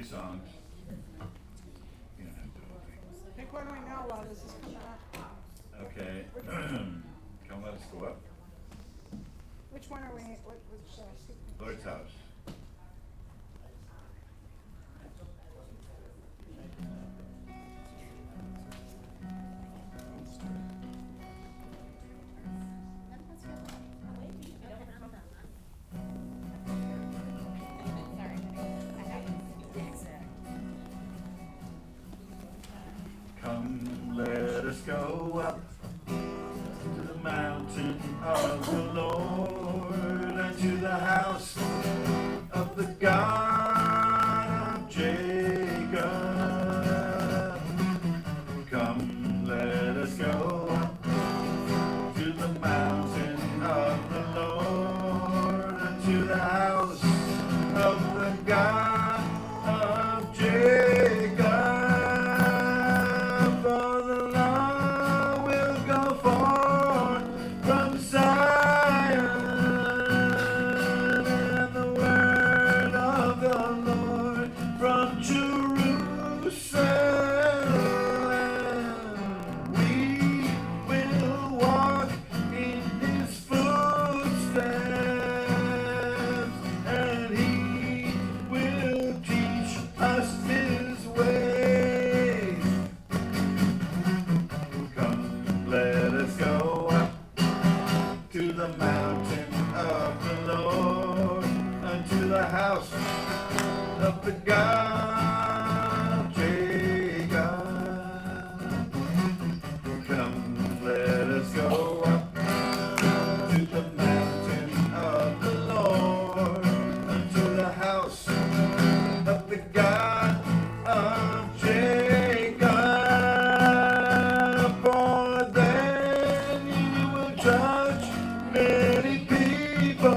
songs. You don't have to do Pick one right now while this is coming up. Okay. Come let us go up. Which one are we, which, Lord's house. Come, let us go up to the mountain of the Lord and to the house of the God of Jacob. Come, let us go up to the mountain of the Lord and to the house of the God of Jacob. For the Lord will go forth from Zion, and the word of the Lord from Jerusalem. We will walk in his footsteps, and he will teach us his ways. Come, let us go up to the mountain of the Lord and to the house of the God of Jacob. Come, let us go up to the mountain of the Lord and to the house of the God of Jacob. For then you will judge many peoples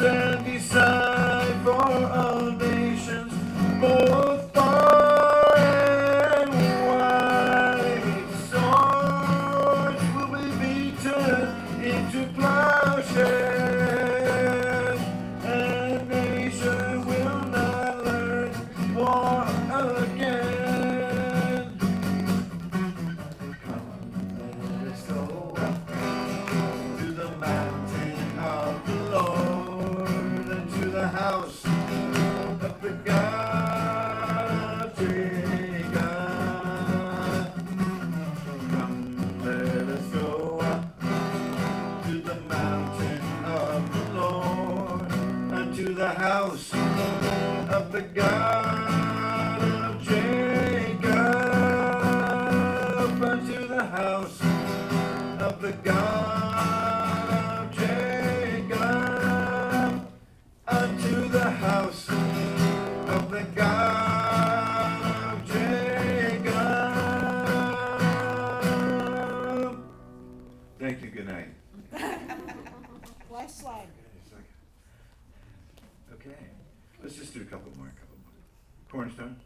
and decide for all nations, both far and wide. Swords will be beaten into plowshares, and nation will not learn war again. Come, let us go up to the mountain of the Lord and to the house of the God of Jacob. Come, let us go up to the mountain of the Lord and to the house of the God of Jacob, and to the house of the God of Jacob, unto the house of the God of Jacob. Thank you. Good night. last slide. Okay, let's just do a couple more. Cornerstone.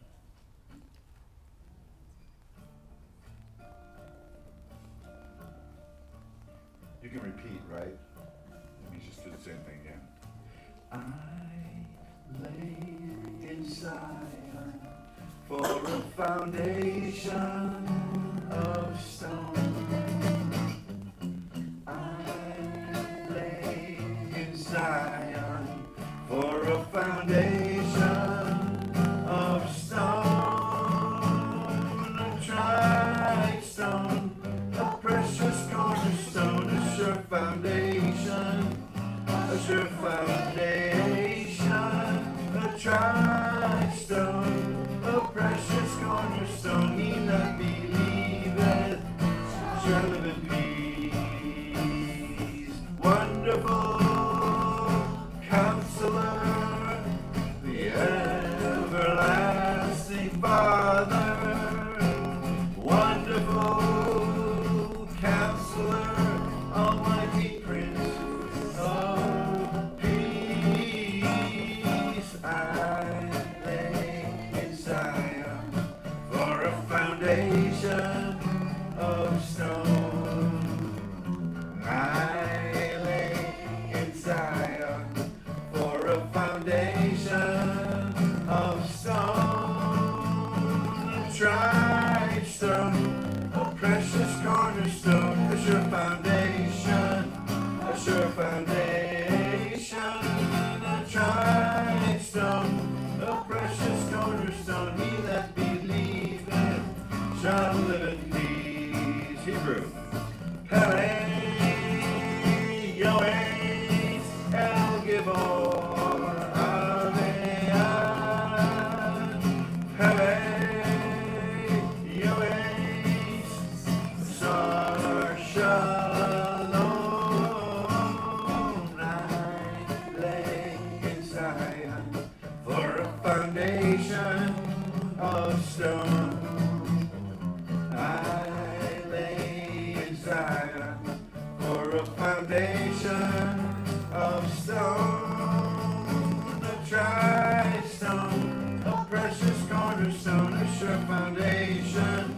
You can repeat, right? Let me just do the same thing again. I lay in Zion for a foundation of stone. I lay in Zion for a foundation of stone, a tried stone, a precious cornerstone, a sure foundation, a sure foundation, a tried stone, a precious cornerstone. He that believeth shall live in peace. Wonderful Counselor, the everlasting Father, wonderful Counselor, Almighty Prince of Peace. I lay in Zion for a foundation of stone. I lay in Zion for a foundation foundation, a tried stone, a precious cornerstone. He that believeth shall live in peace. Hebrew. Pele, Yoes, El Gibor, Aveah. Pele, Yoes, Sar Shalom. I lay in Zion for a foundation of stone. I lay in Zion for a foundation of stone, a tried stone, a precious cornerstone, a sure foundation,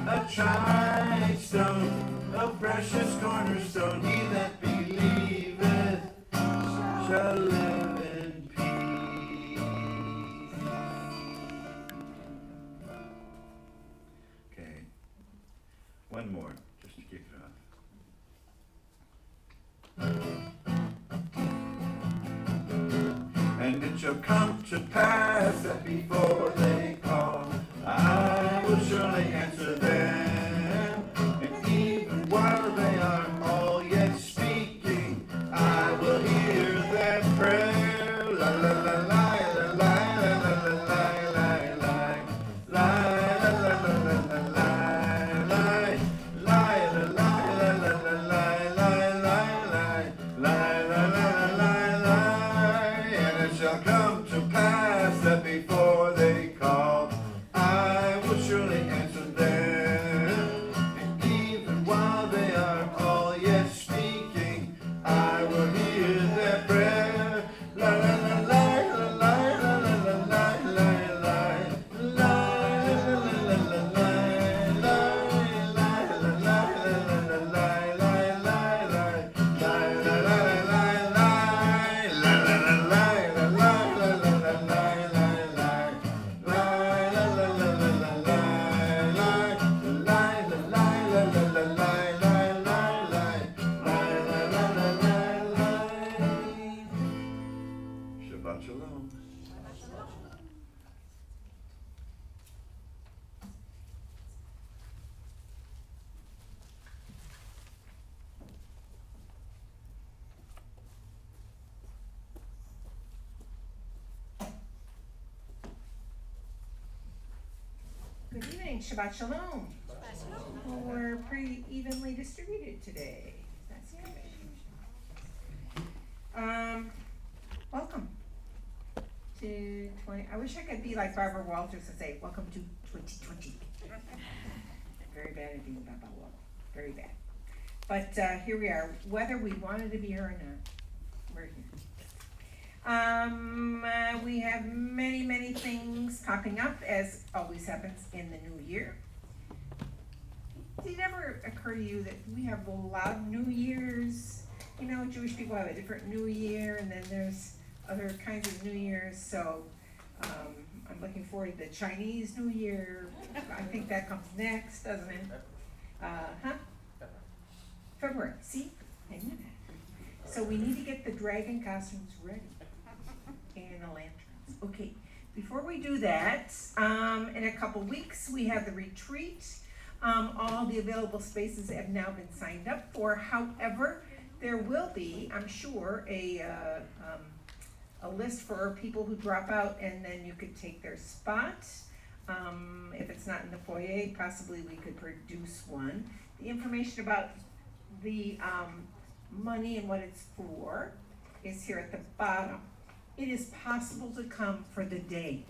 a tried stone, a precious cornerstone. He that believeth shall live in peace. Okay, one more, just to kick it off. And it shall come to pass that before they call, I will surely answer them. And even while they are all yet speaking, I will hear their prayer. La la la la la la la la la la la la la la la shall come to pass that before they call, I will surely answer them. And even while they are all yet speaking, I will hear their prayer. La la la la la la la la la la la Shabbat shalom. Good evening, Shabbat Shalom. Well, we're pretty evenly distributed today. That's good. Welcome to 20. I wish I could be like Barbara Walters and say, welcome to 2020. Very bad at being Barbara Walters. Very bad. But here we are, whether we wanted to be here or not, we're here. We have many things popping up, as always happens in the new year. Did it ever occur to you that we have a lot of New Years? You know, Jewish people have a different New Year, and then there's other kinds of New Years, so I'm looking forward to the Chinese New Year. I think that comes next, doesn't it? February, see? I knew that. So we need to get the dragon costumes ready. And the lanterns. Okay, before we do that, in a couple weeks, we have the retreat. All the available spaces have now been signed up for. However, there will be, I'm sure, a list for people who drop out, and then you could take their spot. If it's not in the foyer, possibly we could produce one. The information about the money and what it's for is here at the bottom. It is possible to come for the day.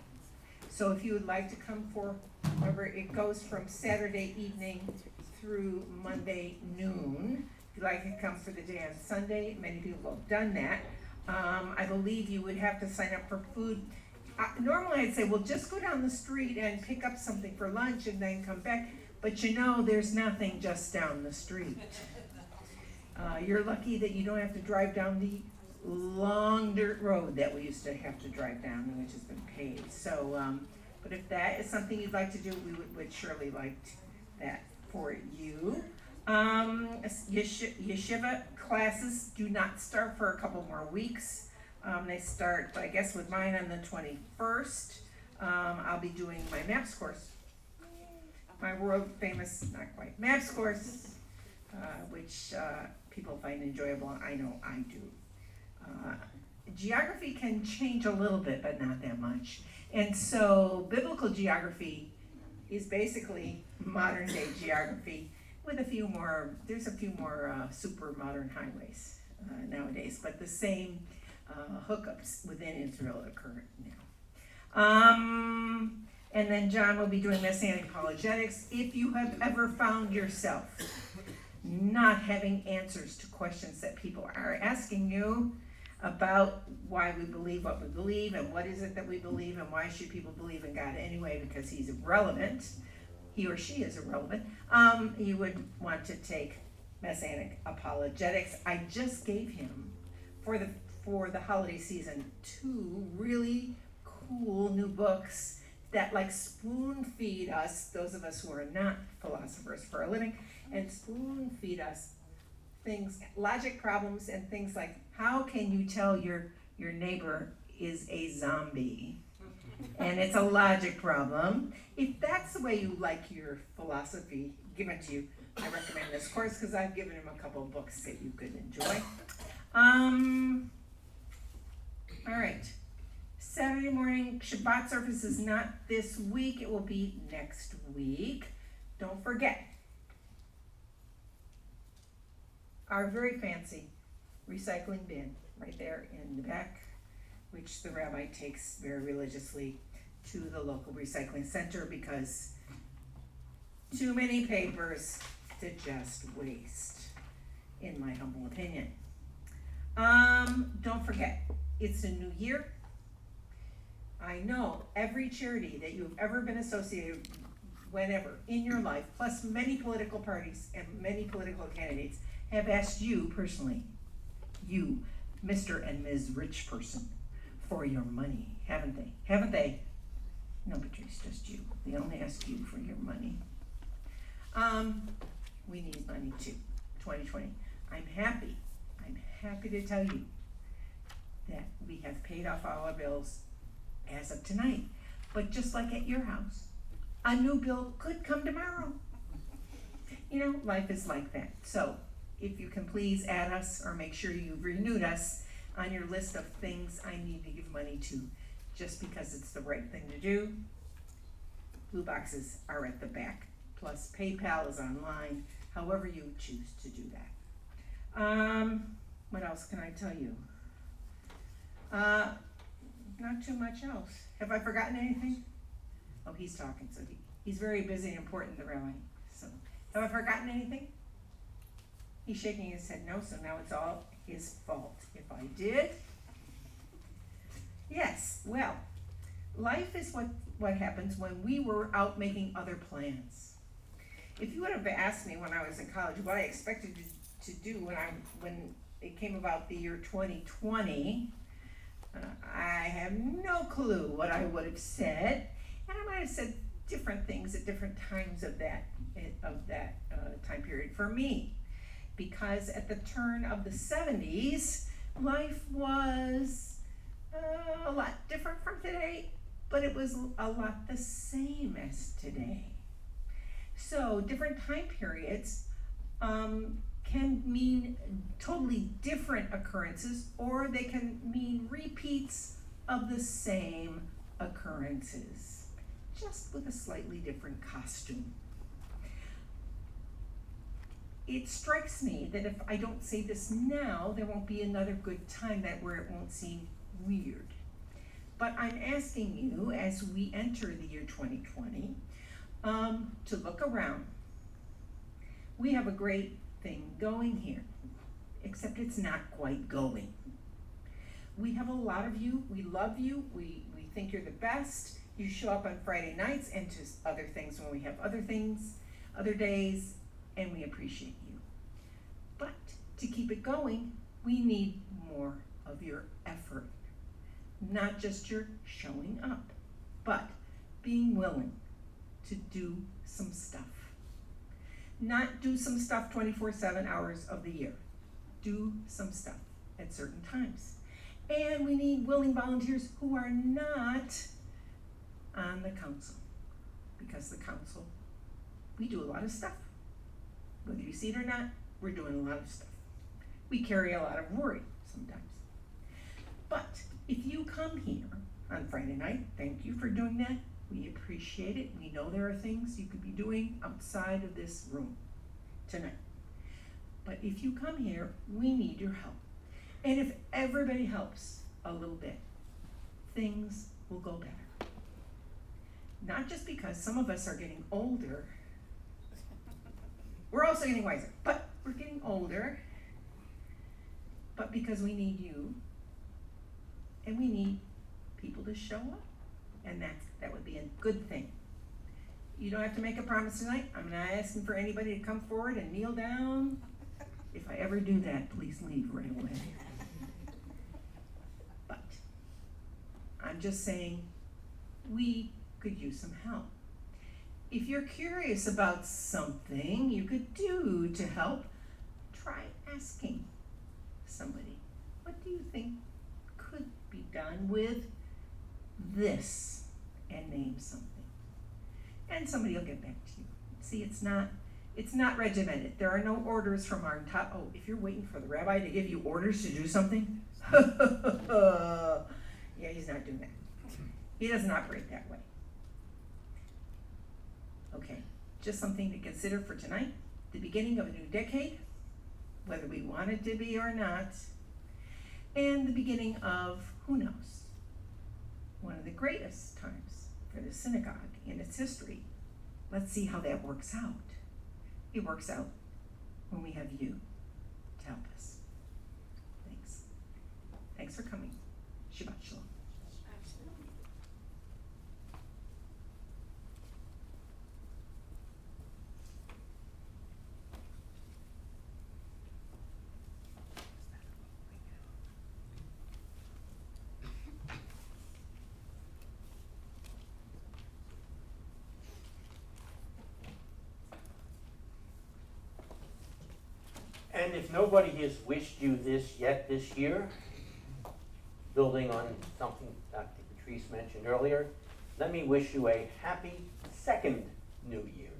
So if you would like to come for, remember, it goes from Saturday evening through Monday noon. If you'd like to come for the day on Sunday, many people have done that. I believe you would have to sign up for food. Normally I'd say, well, just go down the street and pick up something for lunch and then come back. But you know, there's nothing just down the street. You're lucky that you don't have to drive down the long dirt road that we used to have to drive down, which has been paved. So, but if that is something you'd like to do, we would surely like that for you. Yeshiva classes do not start for a couple more weeks. They start, I guess, with mine on the 21st. I'll be doing my MAPS course. My world famous, not quite, MAPS course, which people find enjoyable. I know I do. Geography can change a little bit, but not that much. And so biblical geography is basically modern day geography with there's a few more super modern highways nowadays, but the same hookups within Israel occur now. And then John will be doing Messianic apologetics. If you have ever found yourself not having answers to questions that people are asking you about why we believe what we believe and what is it that we believe and why should people believe in God anyway because he's irrelevant, he or she is irrelevant, you would want to take Messianic apologetics. I just gave him for the holiday season 2 really cool new books that like spoon feed us, those of us who are not philosophers for a living, and spoon feed us things, logic problems and things like how can you tell your neighbor is a zombie? And it's a logic problem. If that's the way you like your philosophy given to you, I recommend this course because I've given him a couple of books that you could enjoy. All right. Saturday morning Shabbat service is not this week. It will be next week. Don't forget our very fancy recycling bin right there in the back, which the rabbi takes very religiously to the local recycling center because too many papers to just waste, in my humble opinion. Don't forget, it's a new year. I know every charity that you've ever been associated with, whenever in your life, plus many political parties and many political candidates, have asked you personally, you, Mr. and Ms. Rich Person, for your money, haven't they? Haven't they? No, Patrice, just you. They only ask you for your money. We need money too, 2020. I'm happy to tell you that we have paid off all our bills as of tonight. But just like at your house, a new bill could come tomorrow. You know, life is like that. So if you can please add us or make sure you've renewed us on your list of things I need to give money to just because it's the right thing to do. Blue boxes are at the back. Plus PayPal is online, however you choose to do that. What else can I tell you? Not too much else. Have I forgotten anything? Oh, he's talking, so he's very busy and important, the rabbi. So, have I forgotten anything? He's shaking his head no, so now it's all his fault. If I did, yes, well, life is what happens when we were out making other plans. If you would have asked me when I was in college what I expected to do when it came about the year 2020, I have no clue what I would have said, and I might have said different things at different times of that time period for me, because at the turn of the 70s, life was a lot different from today, but it was a lot the same as today. So different time periods can mean totally different occurrences, or they can mean repeats of the same occurrences, just with a slightly different costume. It strikes me that if I don't say this now, there won't be another good time where it won't seem weird. But I'm asking you, as we enter the year 2020, to look around. We have a great thing going here, except it's not quite going. We have a lot of you, we love you, we think you're the best. You show up on Friday nights and to other things when we have other things, other days, and we appreciate you. But to keep it going, we need more of your effort. Not just your showing up, but being willing to do some stuff. Not do some stuff 24/7 hours of the year. Do some stuff at certain times. And we need willing volunteers who are not on the council. Because the council, we do a lot of stuff. Whether you see it or not, we're doing a lot of stuff. We carry a lot of worry sometimes. But if you come here on Friday night, thank you for doing that. We appreciate it. We know there are things you could be doing outside of this room tonight. But if you come here, we need your help. And if everybody helps a little bit, things will go better. Not just because some of us are getting older. We're also getting wiser, but we're getting older. But because we need you, and we need people to show up. And that would be a good thing. You don't have to make a promise tonight. I'm not asking for anybody to come forward and kneel down. If I ever do that, please leave right away. But I'm just saying we could use some help. If you're curious about something you could do to help, try asking somebody, what do you think could be done with this? And name something. And somebody will get back to you. See, it's not regimented. There are no orders from our top. Oh, if you're waiting for the rabbi to give you orders to do something, yeah, he's not doing that. He doesn't operate that way. Okay, just something to consider for tonight, the beginning of a new decade, whether we want it to be or not, and the beginning of, who knows, one of the greatest times for the synagogue in its history. Let's see how that works out. It works out when we have you to help us. Thanks. Thanks for coming. Shabbat Shalom. And if nobody has wished you this yet this year, building on something Dr. Patrice mentioned earlier, let me wish you a happy second new year.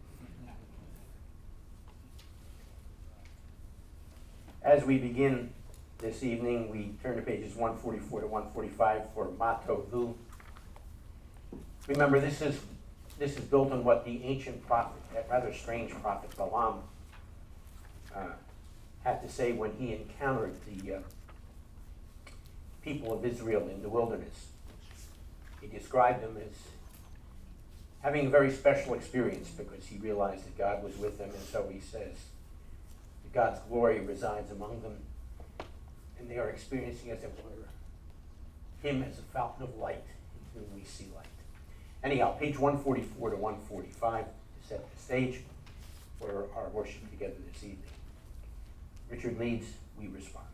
As we begin this evening, we turn to pages 144 to 145 for Motto Vu. Remember, this is built on what the ancient prophet, that rather strange prophet Balaam, had to say when he encountered the people of Israel in the wilderness. He described them as having a very special experience because he realized that God was with them, and so he says that God's glory resides among them, and they are experiencing, as it were, him as a fountain of light in whom we see light. Anyhow, page 144 to 145 to set the stage for our worship together this evening. Richard leads, we respond.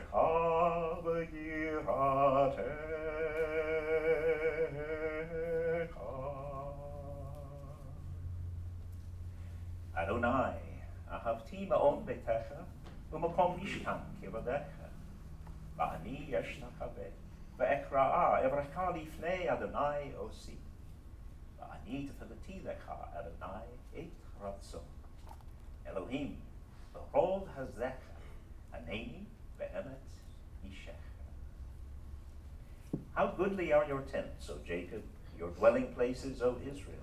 Shekha v'yiratecha. Adonai, ahavti ma'on betecha, u'makom mishkan kivadecha. Va'ani yesh nachaveh, ve'ekra'a evrecha lifnei Adonai osi. Va'ani tefillati lecha Adonai et ratzon. Elohim, behold hazecha, haneni be'emet ishecha. How goodly are your tents, O Jacob, your dwelling places, O Israel.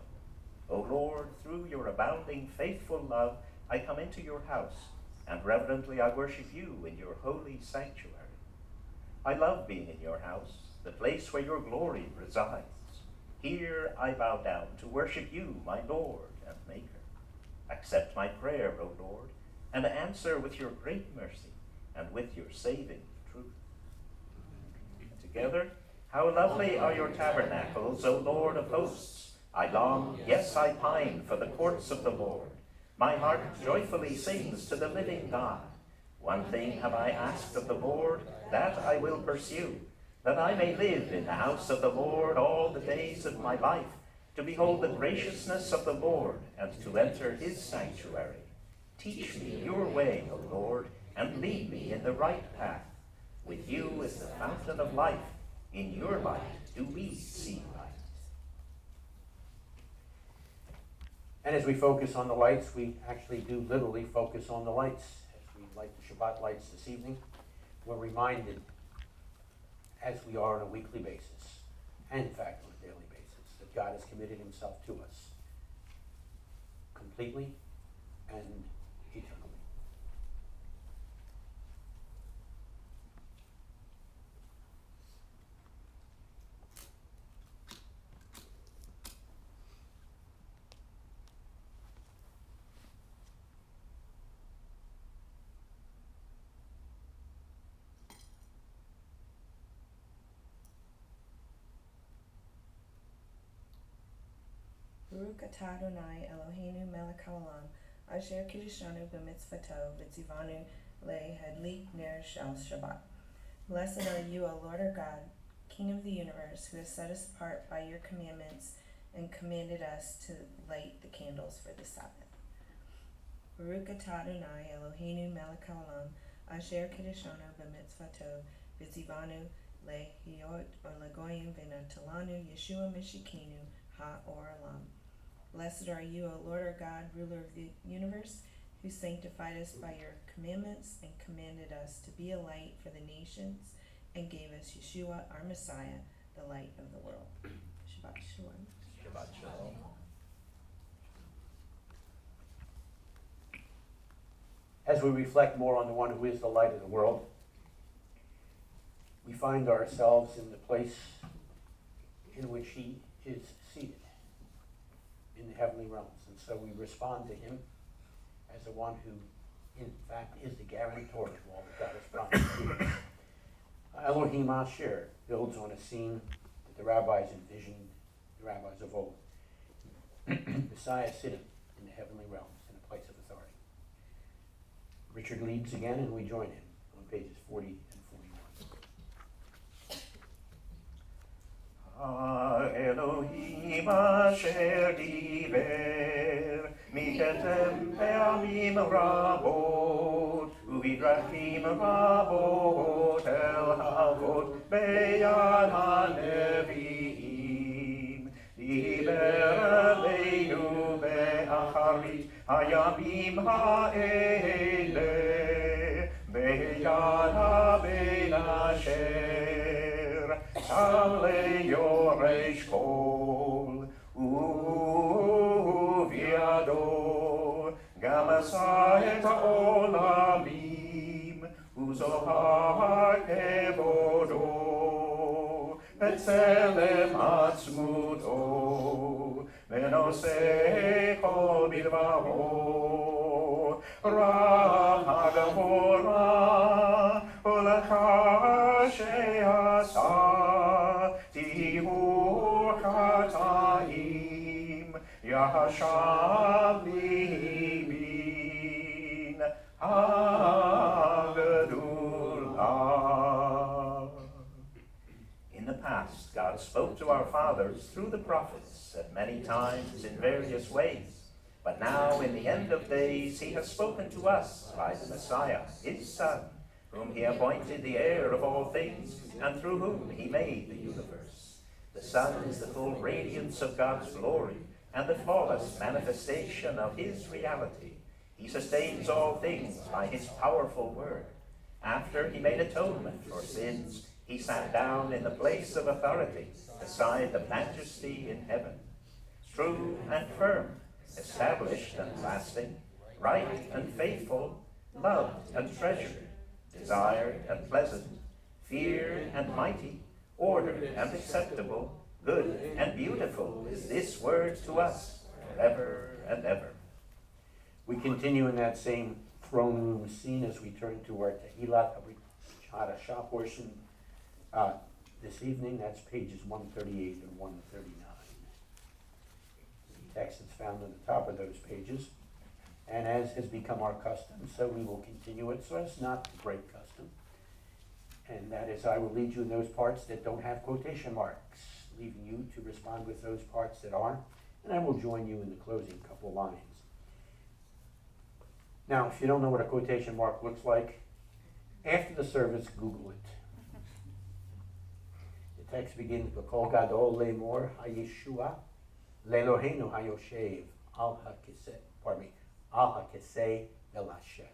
O Lord, through your abounding faithful love, I come into your house, and reverently I worship you in your holy sanctuary. I love being in your house, the place where your glory resides. Here I bow down to worship you, my Lord and Maker. Accept my prayer, O Lord, and answer with your great mercy and with your saving truth. Together, how lovely are your tabernacles, O Lord of hosts! I long, yes, I pine for the courts of the Lord. My heart joyfully sings to the living God. One thing have I asked of the Lord, that I will pursue, that I may live in the house of the Lord all the days of my life, to behold the graciousness of the Lord, and to enter his sanctuary. Teach me your way, O Lord, and lead me in the right path. With you is the fountain of life. In your light do we see light. And as we focus on the lights, we actually do literally focus on the lights. As we light the Shabbat lights this evening, we're reminded, as we are on a weekly basis, and in fact on a daily basis, that God has committed himself to us completely and eternally. Baruch atah Adonai Eloheinu melech haolam, asher kiddushanu b'mitzvato v'tzivanu lehadlik ner shel Shabbat. Blessed are you, O Lord our God, King of the universe, who has set us apart by your commandments and commanded us to light the candles for the Sabbath. Baruch atah Adonai Eloheinu melech haolam, asher kiddushanu b'mitzvato v'tzivanu lehiot legoyim v'natalanu Yeshua Mishikenu ha'olam. Blessed are you, O Lord our God, ruler of the universe, who sanctified us by your commandments and commanded us to be a light for the nations and gave us Yeshua, our Messiah, the light of the world. Shabbat Shalom. Shabbat Shalom. As we reflect more on the one who is the light of the world, we find ourselves in the place in which he is seated in the heavenly realms. And so we respond to him as the one who, in fact, is the guarantor to all that God has promised to us. Elohim Asher builds on a scene that the rabbis envisioned, the rabbis of old. Messiah sitting in the heavenly realms in a place of authority. Richard leads again, and we join him on pages 40 and 41. Elohim asher diber miketem pe'amim rabot uvidrachim rabot el havot beyad hanevi'im diber aleinu be'acharit hayamim ha'ele beyad ha'ben asher Tam le'yoresh kol uviado gam asa et ha'olamim uzohar kevodo b'tzelem atzmuto v'noseh kol bidvaro Rav hagavora u'lecha she'asa Tihu chataim yashav limin hagedula God spoke to our fathers through the prophets at many times in various ways. But now, in the end of days, he has spoken to us by the Messiah, his Son, whom he appointed the heir of all things, and through whom he made the universe. The Son is the full radiance of God's glory, and the flawless manifestation of his reality. He sustains all things by his powerful word. After he made atonement for sins, he sat down in the place of authority, beside the majesty in heaven. True and firm, established and lasting, right and faithful, loved and treasured, desired and pleasant, feared and mighty, ordered and acceptable, good and beautiful is this word to us forever and ever. We continue in that same throne room scene as we turn to our Tehillah Hadashah portion this evening. That's pages 138 and 139. The text is found on the top of those pages. And as has become our custom, so we will continue it so as not to break custom. And that is, I will lead you in those parts that don't have quotation marks, leaving you to respond with those parts that are, and I will join you in the closing couple lines. Now, if you don't know what a quotation mark looks like, after the service, Google it. The text begins, V'kol gadol lemor hayeshua, le'eloheinu hayoshev, al hakisei velashe.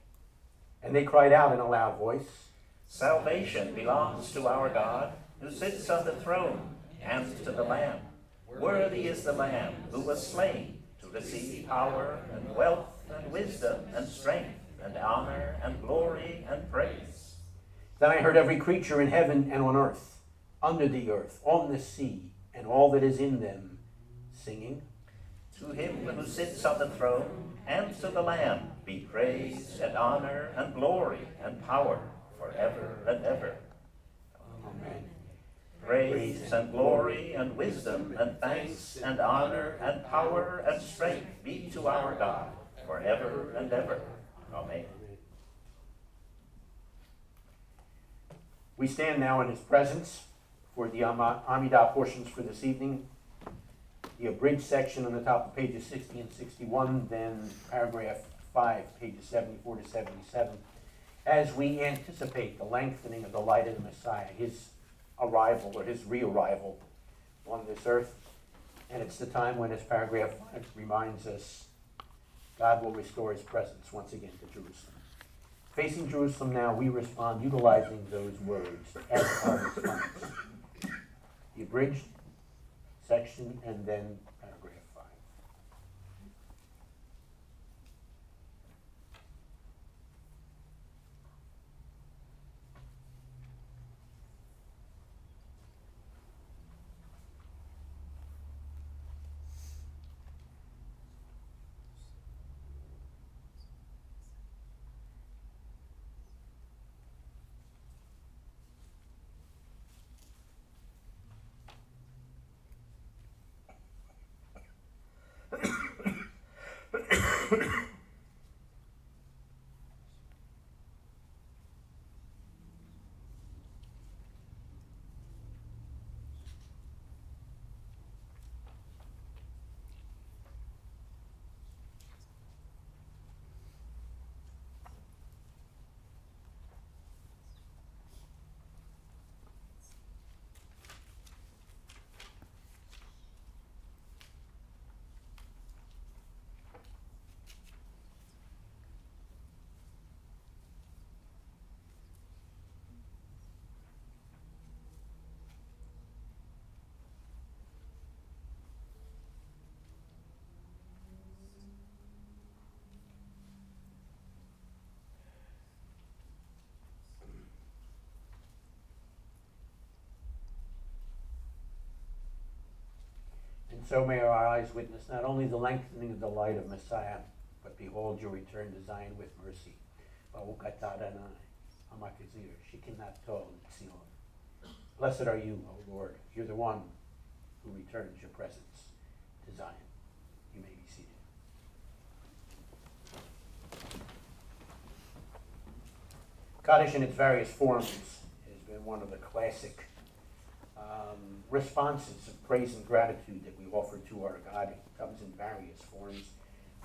And they cried out in a loud voice, Salvation belongs to our God, who sits on the throne, and to the Lamb. Worthy is the Lamb who was slain to receive power and wealth and wisdom and strength and honor and glory and praise. Then I heard every creature in heaven and on earth, under the earth, on the sea, and all that is in them, singing, To him who sits on the throne and to the Lamb be praise and honor and glory and power forever and ever. Amen. Praise and glory and wisdom and thanks and honor and power and strength be to our God forever and ever. Amen. We stand now in his presence for the Amidah portions for this evening. The abridged section on the top of pages 60 and 61, then paragraph 5, pages 74 to 77, as we anticipate the lengthening of the light of the Messiah, his arrival or his re-arrival on this earth. And it's the time when, as paragraph 5 reminds us, God will restore his presence once again to Jerusalem. Facing Jerusalem now, we respond utilizing those words as our response. The abridged section and then paragraph 5. And so may our eyes witness not only the lengthening of the light of Messiah, but behold your return to Zion with mercy. Blessed are you, O Lord. You're the one who returns your presence to Zion. You may be seated. Kaddish in its various forms has been one of the classic responses of praise and gratitude that we offer to our God. It comes in various forms.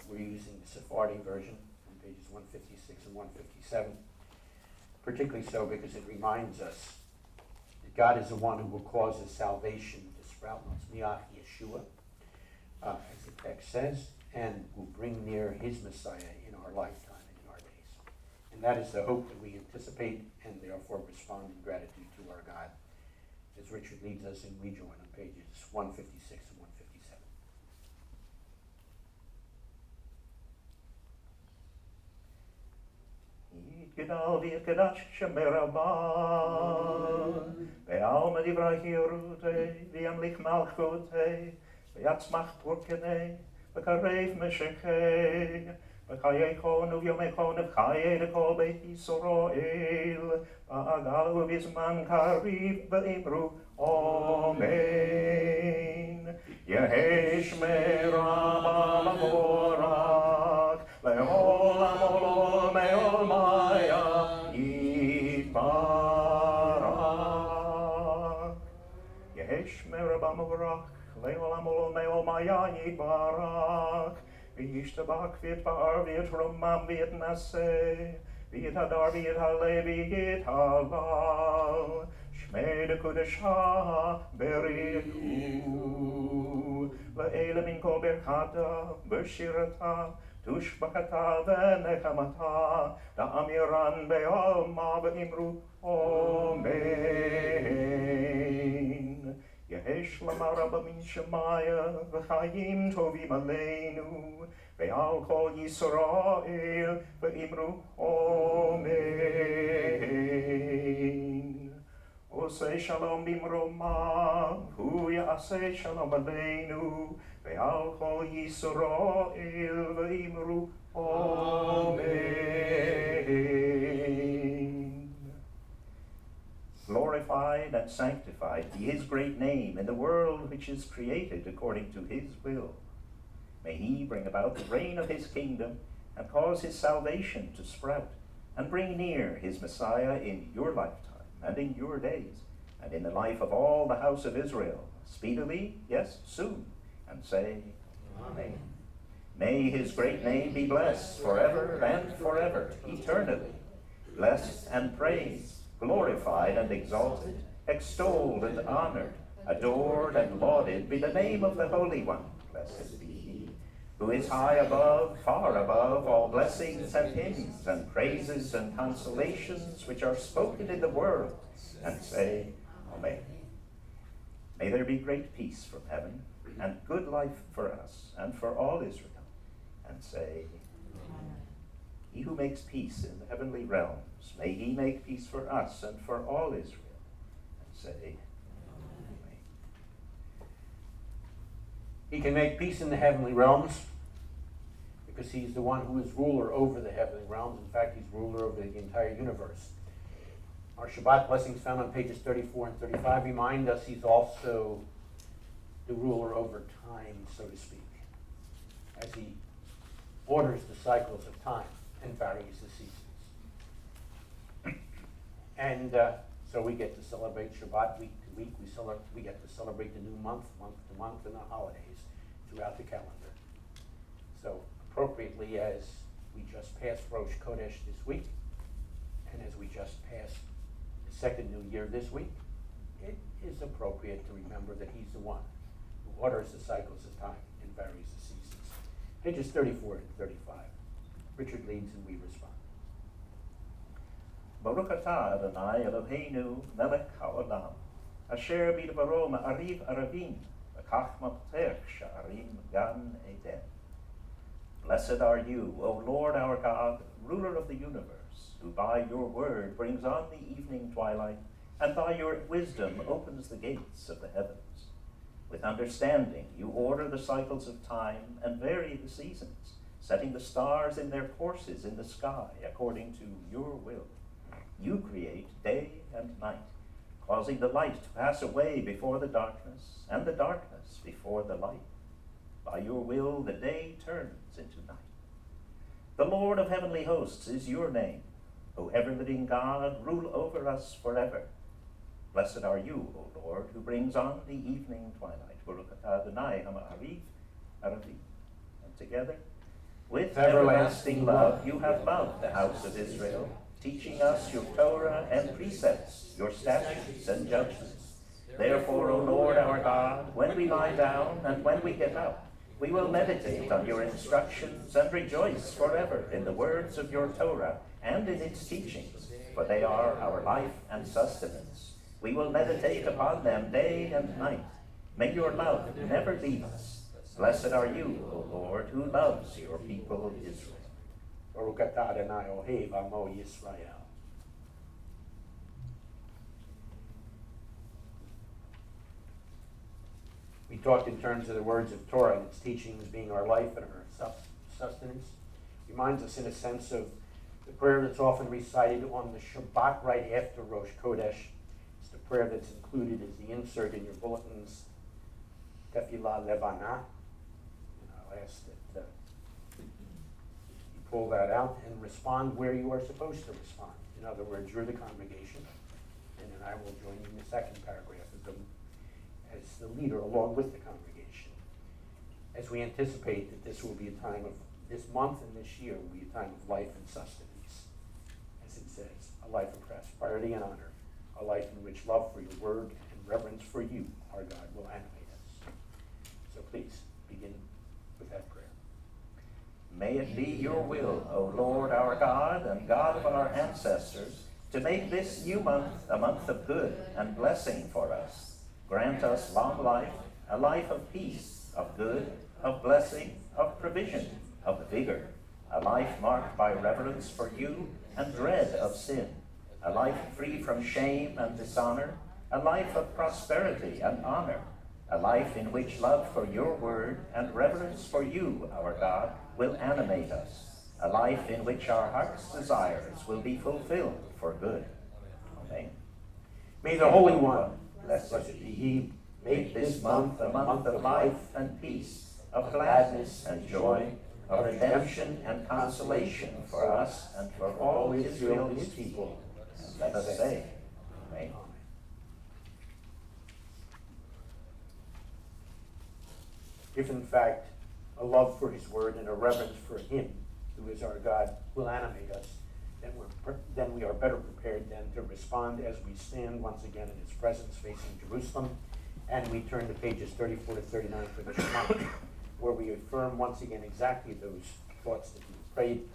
We're using the Sephardi version on pages 156 and 157, particularly so because it reminds us that God is the one who will cause his salvation to sprout, Miach Yeshua, as the text says, and will bring near his Messiah in our lifetime and in our days. And that is the hope that we anticipate and therefore respond in gratitude to our God, as Richard leads us in rejoin on pages 156 and 157. Yitgedal v'yitgedash Shemer Rabban Ve'al medivra hirutei V'yamlich malchutei V'yatzmach purkenei V'karev meshechei V'chayechon uvyomechon V'chayei lekol beit Yisrael V'agalu v'zman kariv V'imru Amen Yehi Shmer Rabban Avorak Le'olam olam me'ol maya Yitbarak Yehi Shmer Rabban Avorak Le'olam olam me'ol maya Yitbarak V'yishtabak v'yitbar v'yitromam v'yitnaseh v'yithadar v'yithale v'yithalal Shmei dekudesha beriku Ve'ele min kol berchata v'shirata Tushbakata v'nechamata Da'amiran be'alma v'imru Amen Yehesh lama rabba min shemaya V'chayim tovim aleinu Ve'al kol Yisrael V'imru Amen Osei shalom bimroma Hu ya'asei shalom aleinu Ve'al kol Yisrael V'imru Amen Glorified and sanctified be his great name in the world which is created according to his will. May he bring about the reign of his kingdom and cause his salvation to sprout and bring near his Messiah in your lifetime and in your days and in the life of all the house of Israel, speedily, yes, soon, and say, Amen. May his great name be blessed forever and forever, eternally, blessed and praised, glorified and exalted, extolled and honored, adored and lauded be the name of the Holy One. Blessed be he, who is high above, far above all blessings and hymns and praises and consolations which are spoken in the world, and say, Amen. May there be great peace from heaven, and good life for us and for all Israel, and say, He who makes peace in the heavenly realms, may he make peace for us and for all Israel. And say, Amen. He can make peace in the heavenly realms because he's the one who is ruler over the heavenly realms. In fact, he's ruler over the entire universe. Our Shabbat blessings found on pages 34 and 35 remind us he's also the ruler over time, so to speak, as he orders the cycles of time and varies the seasons. And so we get to celebrate Shabbat week to week. We get to celebrate the new month, month to month, and the holidays throughout the calendar. So appropriately, as we just passed Rosh Chodesh this week, and as we just passed the second new year this week, it is appropriate to remember that he's the one who orders the cycles of time and varies the seasons. Pages 34 and 35. Richard leads and we respond. Baruch atah Adonai Eloheinu melech haolam, asher bidbaro ma'ariv aravim, v'kach maptech sha'arim gan eden. Blessed are you, O Lord our God, ruler of the universe, who by your word brings on the evening twilight, and by your wisdom opens the gates of the heavens. With understanding you order the cycles of time and vary the seasons, setting the stars in their courses in the sky according to your will. You create day and night, causing the light to pass away before the darkness, and the darkness before the light. By your will the day turns into night. The Lord of heavenly hosts is your name. O ever-living God, rule over us forever. Blessed are you, O Lord, who brings on the evening twilight. Baruch atah Adonai ha'ma'ariv, Aravi. And together, with everlasting love, you have loved the house of Israel, teaching us your Torah and precepts, your statutes and judgments. Therefore, O Lord our God, when we lie down and when we get up, we will meditate on your instructions and rejoice forever in the words of your Torah and in its teachings, for they are our life and sustenance. We will meditate upon them day and night. May your love never leave us. Blessed are you, O Lord, who loves your people Israel. Baruch atah Adonai Ohev Amo Yisrael. We talked in terms of the words of Torah and its teachings being our life and our sustenance. Reminds us in a sense of the prayer that's often recited on the Shabbat right after Rosh Chodesh. It's the prayer that's included as the insert in your bulletins, Tefillah Levana. And I'll ask that you pull that out and respond where you are supposed to respond. In other words, you're the congregation, and then I will join you in the second paragraph as the leader along with the congregation. As we anticipate that this will be a time of, this month and this year will be a time of life and sustenance. As it says, a life of prosperity and honor, a life in which love for your word and reverence for you, our God, will animate us. So please, begin with that prayer. May it be your will, O Lord our God and God of our ancestors, to make this new month a month of good and blessing for us. Grant us long life, a life of peace, of good, of blessing, of provision, of vigor, a life marked by reverence for you and dread of sin, a life free from shame and dishonor, a life of prosperity and honor, a life in which love for your word and reverence for you, our God, will animate us, a life in which our heart's desires will be fulfilled for good. Amen. May the Holy One, blessed be he, make this month a month of life and peace, of gladness and joy, of redemption and consolation for us and for all Israel, his people. And let us say, Amen. If in fact a love for his word and a reverence for him, who is our God, will animate us, then we are better prepared then to respond as we stand once again in his presence facing Jerusalem. And we turn to pages 34 to 39 for the Shema, where we affirm once again exactly those thoughts that we prayed,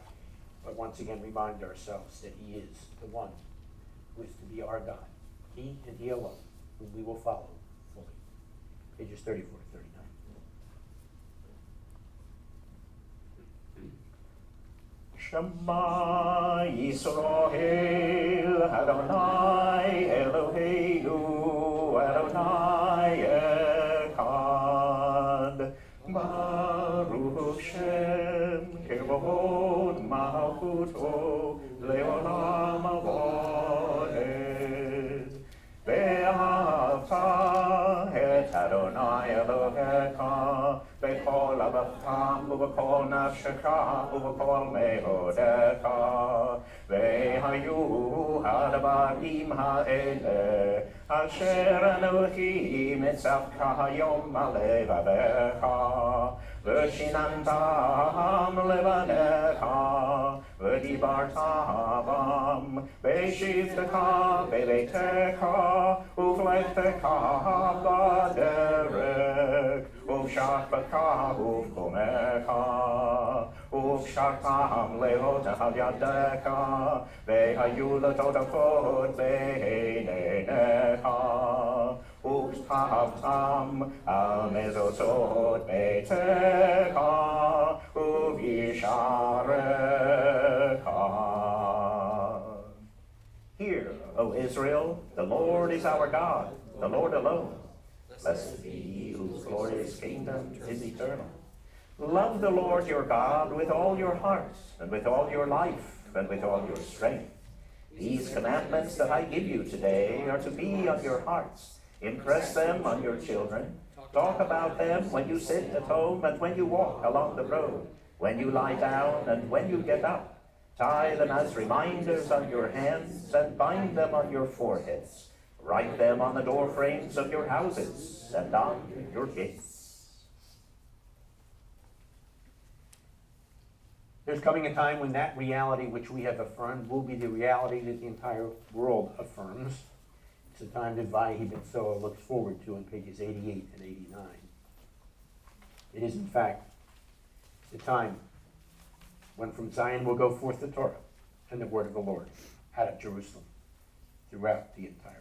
but once again remind ourselves that he is the one who is to be our God, he and he alone, whom we will follow fully. Pages 34 to 39. Shema Yisrael, Adonai Eloheinu, Adonai Echad. Baruch Shem, Kevod Malchuto, Leolam Avoid. Ve'ahavta et Adonai Elohecha, B'chol avatam u'b'chol nafshecha u'b'chol me'odecha. Ve'hayu ha'davarim ha'ele asher Anochi mitzavka hayom alevavecha. V'shinantam levanecha v'dibartam ve'shivtecha be'beitecha u'vlechtecha b'derek u'v'shachbecha u'v'komecha u'v'shachtam le'otech al yadecha ve'hayu l'totafot be'einecha u'v'stavtam al mezozot be'techa u'v'yisharecha. Hear, O Israel, the Lord is our God, the Lord alone. Blessed be he whose glorious kingdom is eternal. Love the Lord your God with all your heart, and with all your life, and with all your strength. These commandments that I give you today are to be on your hearts. Impress them on your children. Talk about them when you sit at home and when you walk along the road, when you lie down and when you get up. Tie them as reminders on your hands and bind them on your foreheads. Write them on the door frames of your houses and on your gates. There's coming a time when that reality which we have affirmed will be the reality that the entire world affirms. It's a time that Vayigash looks forward to on pages 88 and 89. It is, in fact, the time when from Zion will go forth the Torah and the word of the Lord out of Jerusalem throughout the entire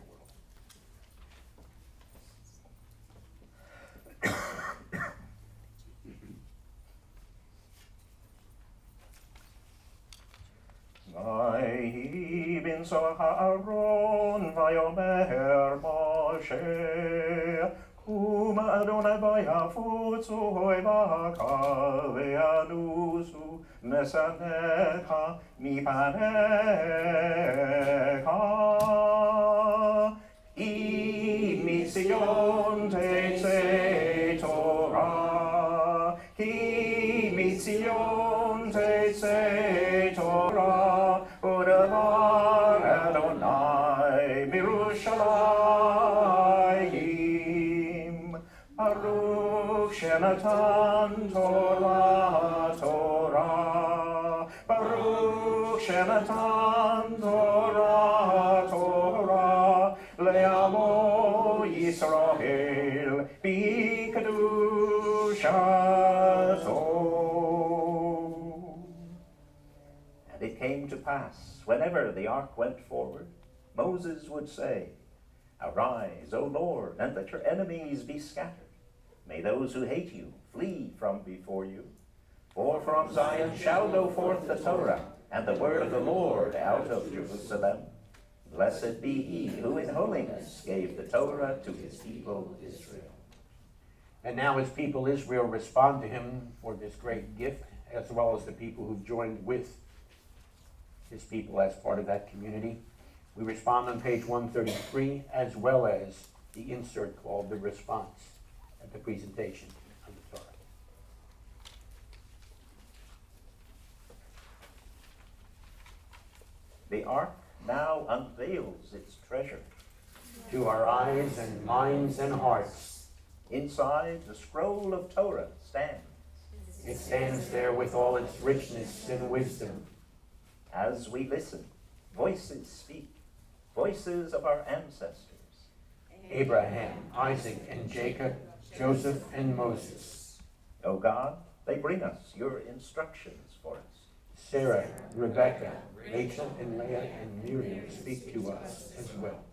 ויהי בנשוא אהרון ויאמר משה קום אדוני ויפוצו בקר וינוסו משנאיך מפניך כי מציון תצא תורה כי מציון תצא תורה ודבר אדוני מירושלים ברוך שנתן תורה תורה ברוך שנתן תורה תורה לעמו ישראל בקדושתו. And it came to pass, whenever the ark went forward, Moses would say, Arise, O Lord, and let your enemies be scattered. May those who hate you flee from before you. For from Zion shall go forth the Torah, and the word of the Lord out of Jerusalem. Blessed be he who in holiness gave the Torah to his people Israel. And now his people Israel respond to him for this great gift, as well as the people who've joined with his people as part of that community. We respond on page 133, as well as the insert called the response at the presentation of the Torah. The ark now unveils its treasure. To our eyes and minds and hearts, Inside, the scroll of Torah stands. it stands there with all its richness and wisdom. As we listen, voices speak, voices of our ancestors. Abraham, Isaac, and Jacob, Joseph, and Moses. O God, they bring us your instructions for us. Sarah, Rebecca, Rachel, and Leah, and Miriam speak to us as well.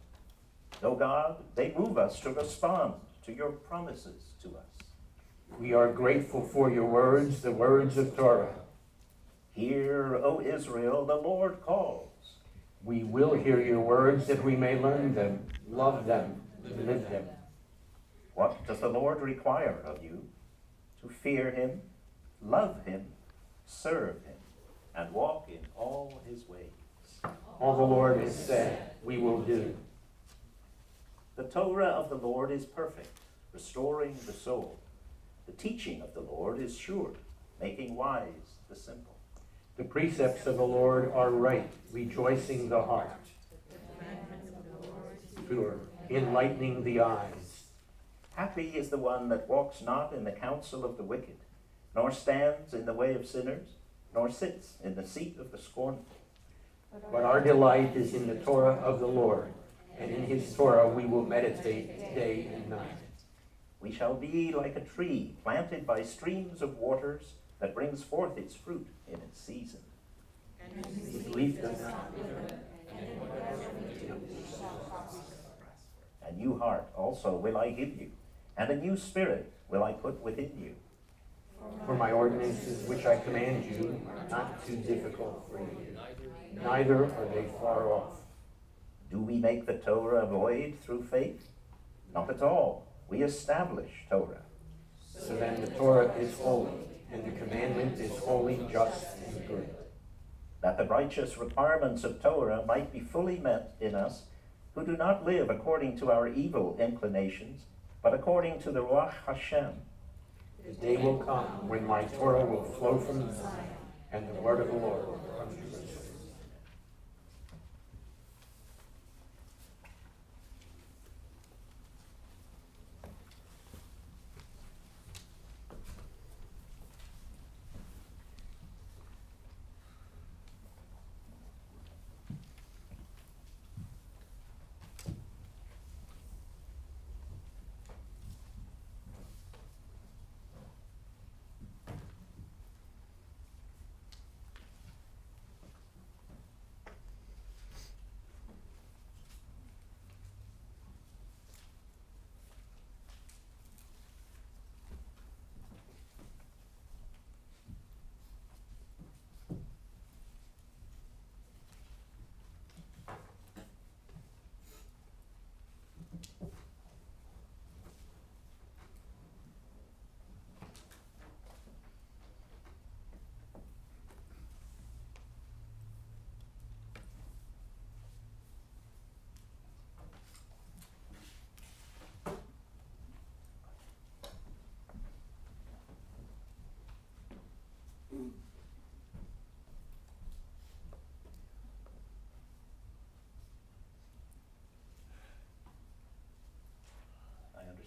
O God, they move us to respond to your promises to us. We are grateful for your words, the words of Torah. Hear, O Israel, the Lord calls. We will hear your words that we may learn them, love them, and live them. What does the Lord require of you? To fear him, love him, serve him, and walk in all his ways. All the Lord has said, we will do. The Torah of the Lord is perfect, restoring the soul. The teaching of the Lord is sure, making wise the simple. The precepts of the Lord are right, rejoicing the heart. Pure, enlightening the eyes. Happy is the one that walks not in the counsel of the wicked, nor stands in the way of sinners, nor sits in the seat of the scornful. But our delight is in the Torah of the Lord, and in his Torah we will meditate day and night. We shall be like a tree planted by streams of waters that brings forth its fruit in its season. Whose leaf does not wither. A new heart also will I give you, and a new spirit will I put within you. For my ordinances which I command you are not too difficult for you, neither are they far off. Do we make the Torah void through faith? Not at all. We establish Torah. So then the Torah is holy, and the commandment is holy, just, and good. That the righteous requirements of Torah might be fully met in us, who do not live according to our evil inclinations, but according to the Ruach Hashem. The day will come when my Torah will flow from Zion, and the word of the Lord will come to Jerusalem.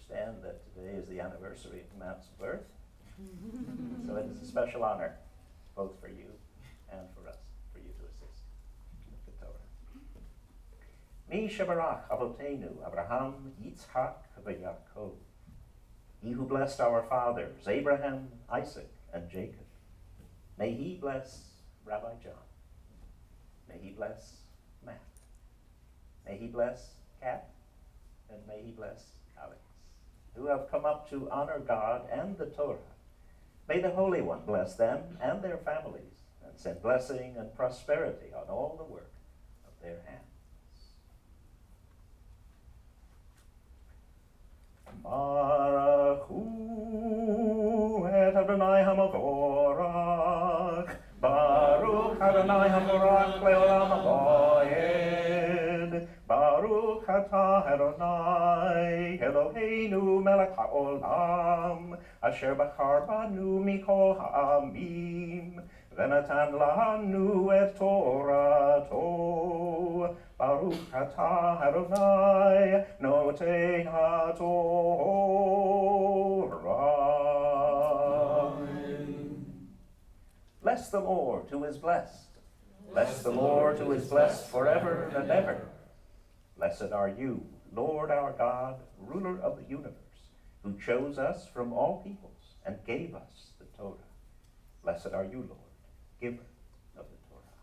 understand that today is the anniversary of Matt's birth. So it is a special honor, both for you and for us, for you to assist with the Torah. Mi shebarach avotenu, Abraham, Yitzhak, v'Yaakov. He who blessed our fathers, Abraham, Isaac, and Jacob. May he bless Rabbi John. May he bless Matt. May he bless Kat. And may he bless Alex, who have come up to honor God and the Torah. May the Holy One bless them and their families, and send blessing and prosperity on all the work of their hands. Baruch hu et Adonai hamavorach, Baruch Adonai hamavorach leolam hamoed, Baruch atah Adonai Eloheinu melech haolam, asher bachar banu mikol ha'amim, v'natan lanu et Torato. Baruch atah Adonai noten haTorah. Bless the Lord who is blessed. Bless the Lord who is blessed forever and ever. Blessed are you, Lord our God, ruler of the universe, who chose us from all peoples and gave us the Torah. Blessed are you, Lord, giver of the Torah.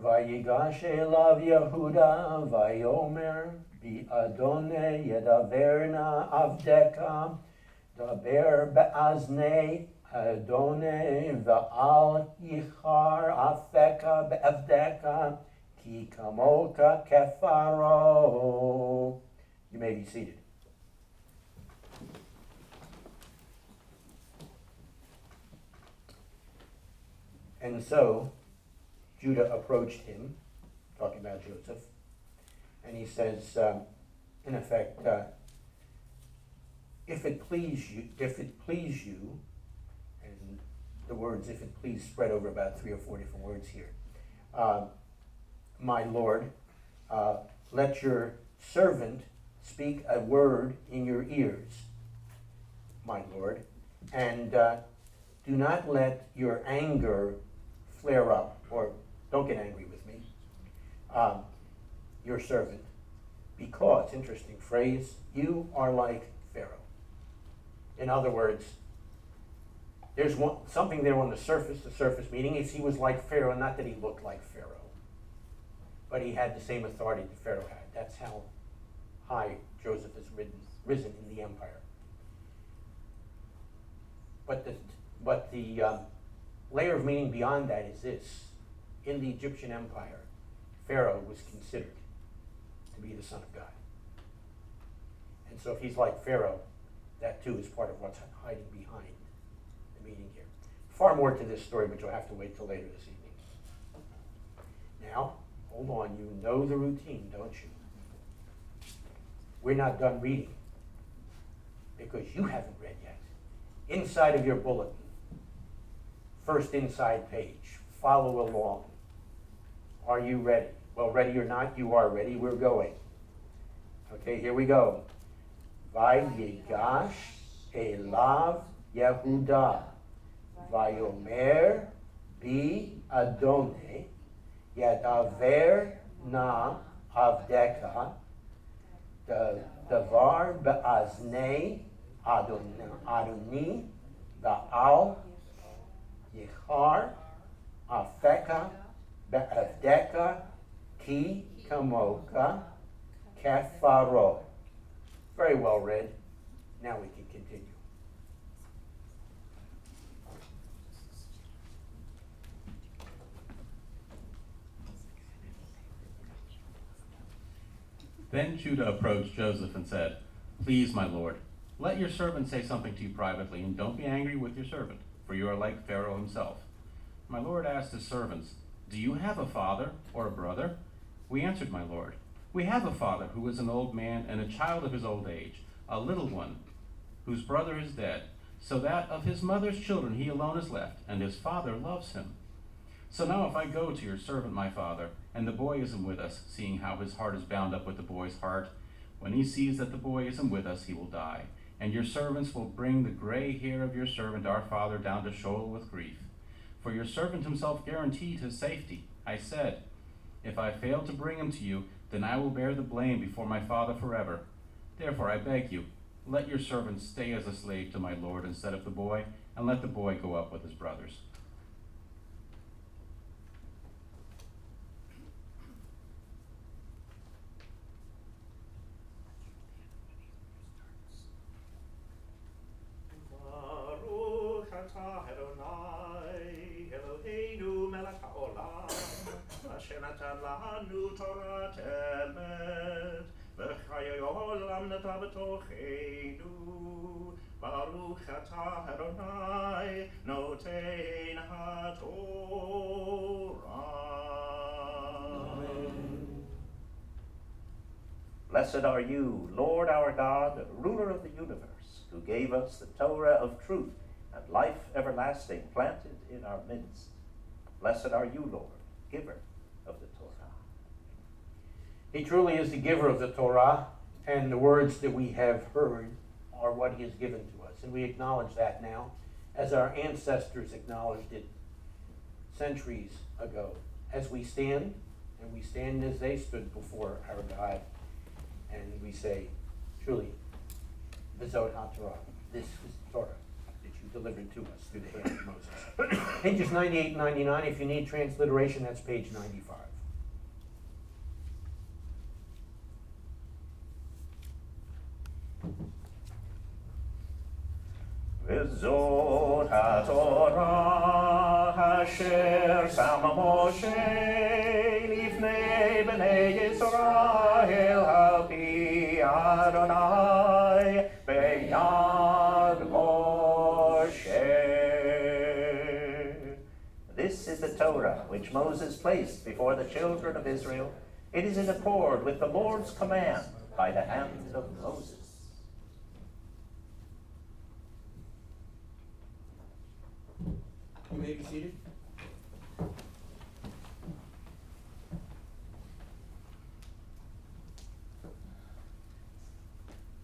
Vayigash elav Yehuda, Vayomer, Bi Adonai Yedaverna Avdeka, Daber Be'aznei Adonai Va'al Yichar Afeka Be'avdeka, Ki Kamoka Kefaro. You may be seated. And so Judah approached him, talking about Joseph, and he says, in effect, if it please you, and the words "if it please" spread over about 3 or 4 different words here. My Lord, let your servant speak a word in your ears, my Lord, and do not let your anger flare up, or don't get angry with me, your servant, because, interesting phrase, you are like Pharaoh. In other words, there's something there on the surface meaning is he was like Pharaoh, not that he looked like Pharaoh, but he had the same authority that Pharaoh had. That's how high Joseph has risen in the empire. But the layer of meaning beyond that is this. In the Egyptian empire, Pharaoh was considered to be the son of God. And so if he's like Pharaoh, that too is part of what's hiding behind the meaning here. Far more to this story, but you'll have to wait till later this evening. Now, hold on, you know the routine, don't you? We're not done reading, because you haven't read yet. Inside of your bulletin, first inside page, follow along. Are you ready? Well, ready or not, you are ready. We're going. Okay, here we go. Vayigash elav Yehuda, Vayomer bi Adonai Yedaver na Avdeka, Davar be'aznei Adoni Ba'al Yichar Afeka Be'avdeka Ki Kamoka Kefaro. Very well read. Now we can continue. Then Judah approached Joseph and said, "Please, my lord, let your servant say something to you privately, and don't be angry with your servant, for you are like Pharaoh himself." My lord asked his servants, "Do you have a father or a brother?" We answered, "My lord, we have a father who is an old man and a child of his old age, a little one whose brother is dead. so that of his mother's children he alone is left, and his father loves him. So now if I go to your servant my father, and the boy isn't with us, seeing how his heart is bound up with the boy's heart, when he sees that the boy isn't with us, he will die. And your servants will bring the gray hair of your servant our father down to Sheol with grief. For your servant himself guaranteed his safety. I said, if I fail to bring him to you, then I will bear the blame before my father forever. Therefore I beg you, let your servant stay as a slave to my lord instead of the boy, and let the boy go up with his brothers. Baruch atah Adonai, Eloheinu melech haolam, asher natan lanu Torah emet, v'chayei olam nata b'tocheinu. Baruch atah Adonai, noten haTorah. Blessed are you, Lord our God, ruler of the universe, who gave us the Torah of truth and life everlasting planted in our midst. Blessed are you, Lord, giver of the Torah. He truly is the giver of the Torah, and the words that we have heard are what he has given to us. And we acknowledge that now, as our ancestors acknowledged it centuries ago. As we stand, and we stand as they stood before our God, and we say, truly, V'zot HaTorah, this is the Torah that you delivered to us through the hand of Moses. Pages 98 and 99, if you need transliteration, that's page 95. V'zot HaTorah asher sama Moshe lifnei b'nei Yisrael al-pi Adonai b'yad Moshe. This is the Torah which Moses placed before the children of Israel. It is in accord with the Lord's command by the hand of Moses. You may be seated.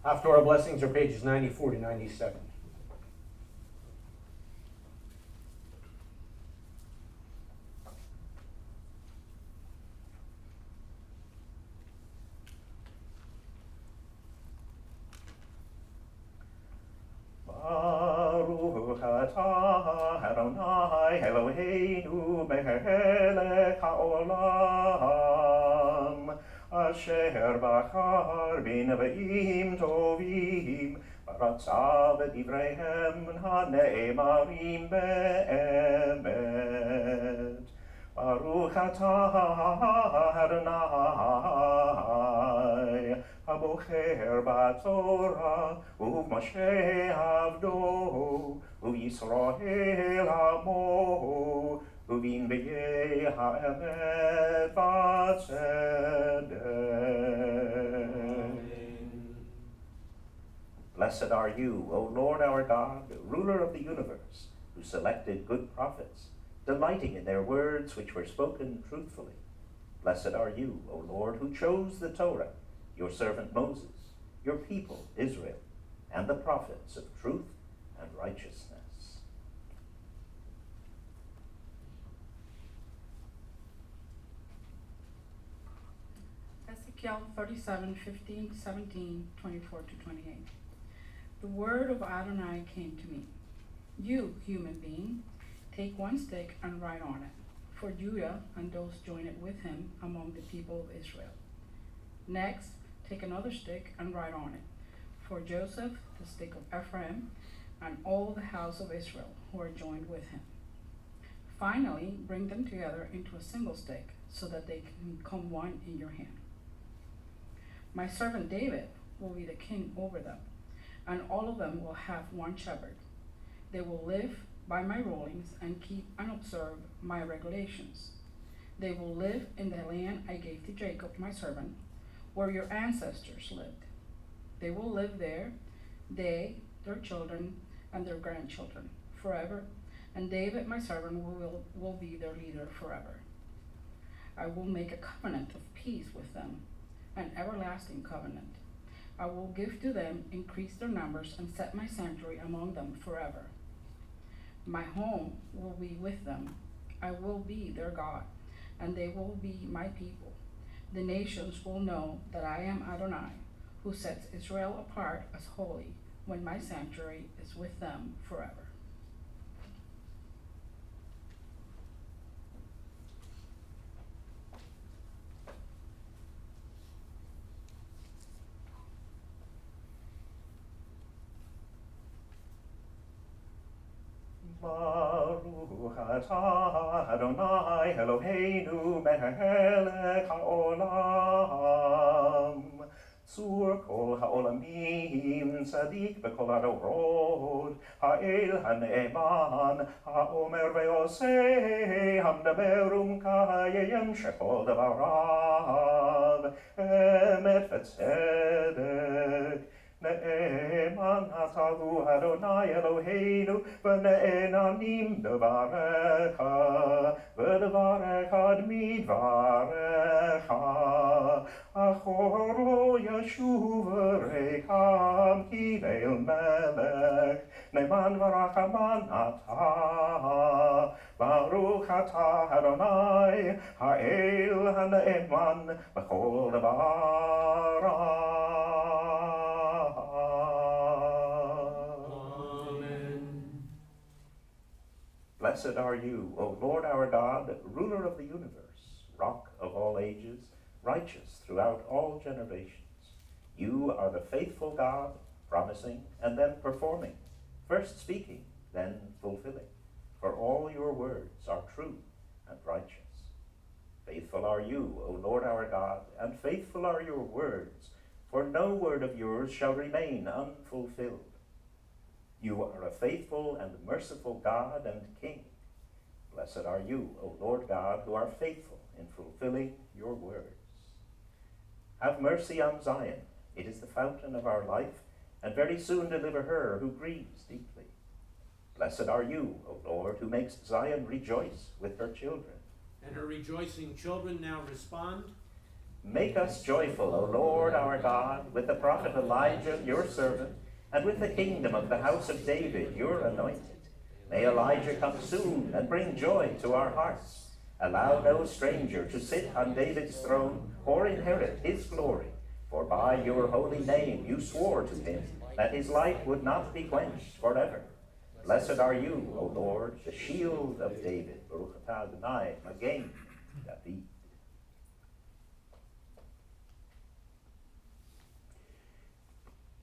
After our blessings are pages 94 to 97. Baruch atah Adonai Eloheinu melech haolam, asher bachar b'neviim tovim, baratza b'divreihem hane'emarim be'emet. Baruch atah Adonai, abocher b'Torah, u'Moshe avdo, u'Yisrael amo, u'vin b'yei ha'emet v'tzedek. Blessed are you, O Lord our God, ruler of the universe, who selected good prophets, delighting in their words which were spoken truthfully. Blessed are you, O Lord, who chose the Torah, your servant Moses, your people Israel, and the prophets of truth and righteousness. Ezekiel 37:15, 17, 24 to 28. The word of Adonai came to me. You, human being, take one stick and write on it, for Judah and those joined with him among the people of Israel. Next, take another stick and write on it, for Joseph, the stick of Ephraim, and all the house of Israel who are joined with him. Finally, bring them together into a single stick, so that they can become one in your hand. My servant David will be the king over them, and all of them will have one shepherd. They will live by my rulings and keep and observe my regulations. They will live in the land I gave to Jacob, my servant, where your ancestors lived. They will live there, they, their children, and their grandchildren forever, and David my servant will be their leader forever. I will make a covenant of peace with them, an everlasting covenant. I will give to them, increase their numbers, and set my sanctuary among them forever. My home will be with them. I will be their God, and they will be my people. The nations will know that I am Adonai, who sets Israel apart as holy, when my sanctuary is with them forever. Baruch atah Adonai Eloheinu melech haolam. Tzur kol haolamim tzadik b'kol adorot. Ha'el ha'ne'eman ha'omer ve'oseh hamdaber umkayem shekol davarav emet v'tzedek. Ne'eman atavu Adonai Eloheinu v'ne'enanim devarecha v'devarecha midvarecha achor lo yashuv rekam kileil melech ne'man v'rachaman atah Baruch atah Adonai ha'el ha'ne'eman b'chol devarav. Blessed are you, O Lord our God, ruler of the universe, rock of all ages, righteous throughout all generations. You are the faithful God, promising and then performing, first speaking, then fulfilling. For all your words are true and righteous. Faithful are you, O Lord our God, and faithful are your words, for no word of yours shall remain unfulfilled. You are a faithful and merciful God and King. Blessed are you, O Lord God, who are faithful in fulfilling your words. Have mercy on Zion. It is the fountain of our life, and very soon deliver her who grieves deeply. Blessed are you, O Lord, who makes Zion rejoice with her children. And her rejoicing children now respond. Make us joyful, O Lord our God, with the prophet Elijah, your servant, and with the kingdom of the house of David, your anointed. May Elijah come soon and bring joy to our hearts. Allow no stranger to sit on David's throne or inherit his glory. For by your holy name you swore to him that his light would not be quenched forever. Blessed are you, O Lord, the shield of David. Baruch atah Adonai, Magen David.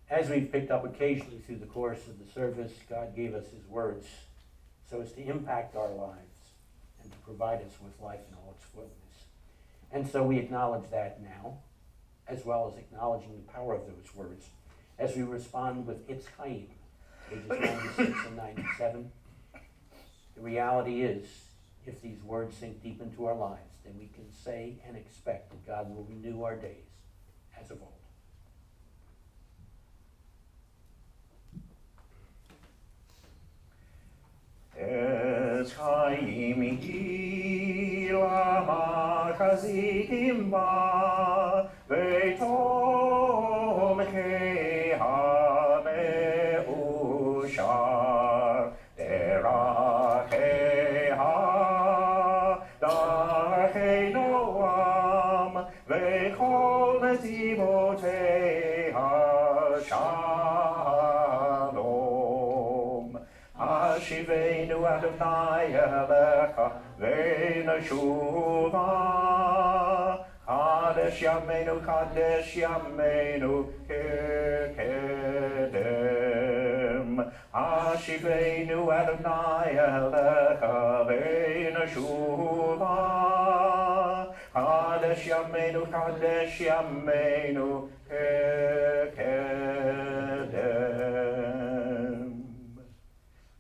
As we've picked up occasionally through the course of the service, God gave us his words so as to impact our lives and to provide us with life in all its fullness. And so we acknowledge that now, as well as acknowledging the power of those words, as we respond with It's Chaim, pages 96 and 97. The reality is, if these words sink deep into our lives, then we can say and expect that God will renew our days as of old. Es Chaim hi lama chazikim ba v'tom ha me'ushar derachei darchei noam v'chol netimotei shalom. Ashivenu Adonai Elecha V'nashuva Kadesh Yameinu Kedem Ashivenu Adonai Elecha V'nashuva Kadesh Yameinu Kedem.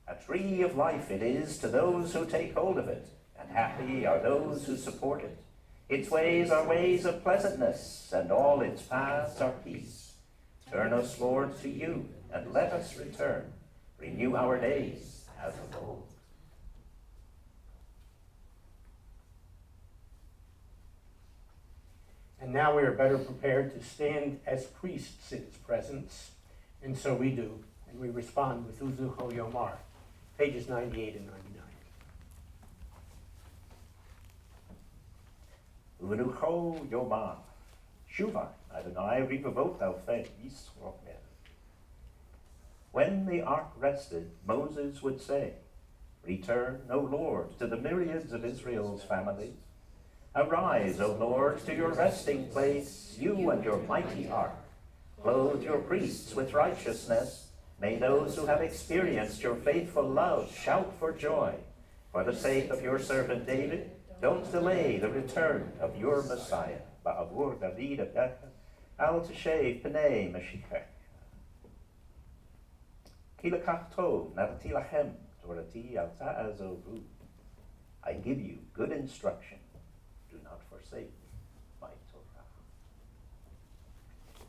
A tree of life it is to those who take hold of it, and happy are those who support it. Its ways are ways of pleasantness, and all its paths are peace. Turn us, Lord, to you, and let us return. Renew our days as of old. And now we are better prepared to stand as priests in his presence, and so we do, and we respond with Uzuho Yomar, pages 98 and 99. Urucho Yomar, Shuva, Adonai Rivavot Alphen Yisroel. When the ark rested, Moses would say, Return, O Lord, to the myriads of Israel's families. Arise, O Lord, to your resting place, you and your mighty ark. Clothe your priests with righteousness. May those who have experienced your faithful love shout for joy. For the sake of your servant David, don't delay the return of your Messiah. Ba'avur David Abecha, al Teshev Pnei Mashiach. Ki lekach tov, narati lachem, torati al ta'azovu. I give you good instruction. Do not forsake my Torah.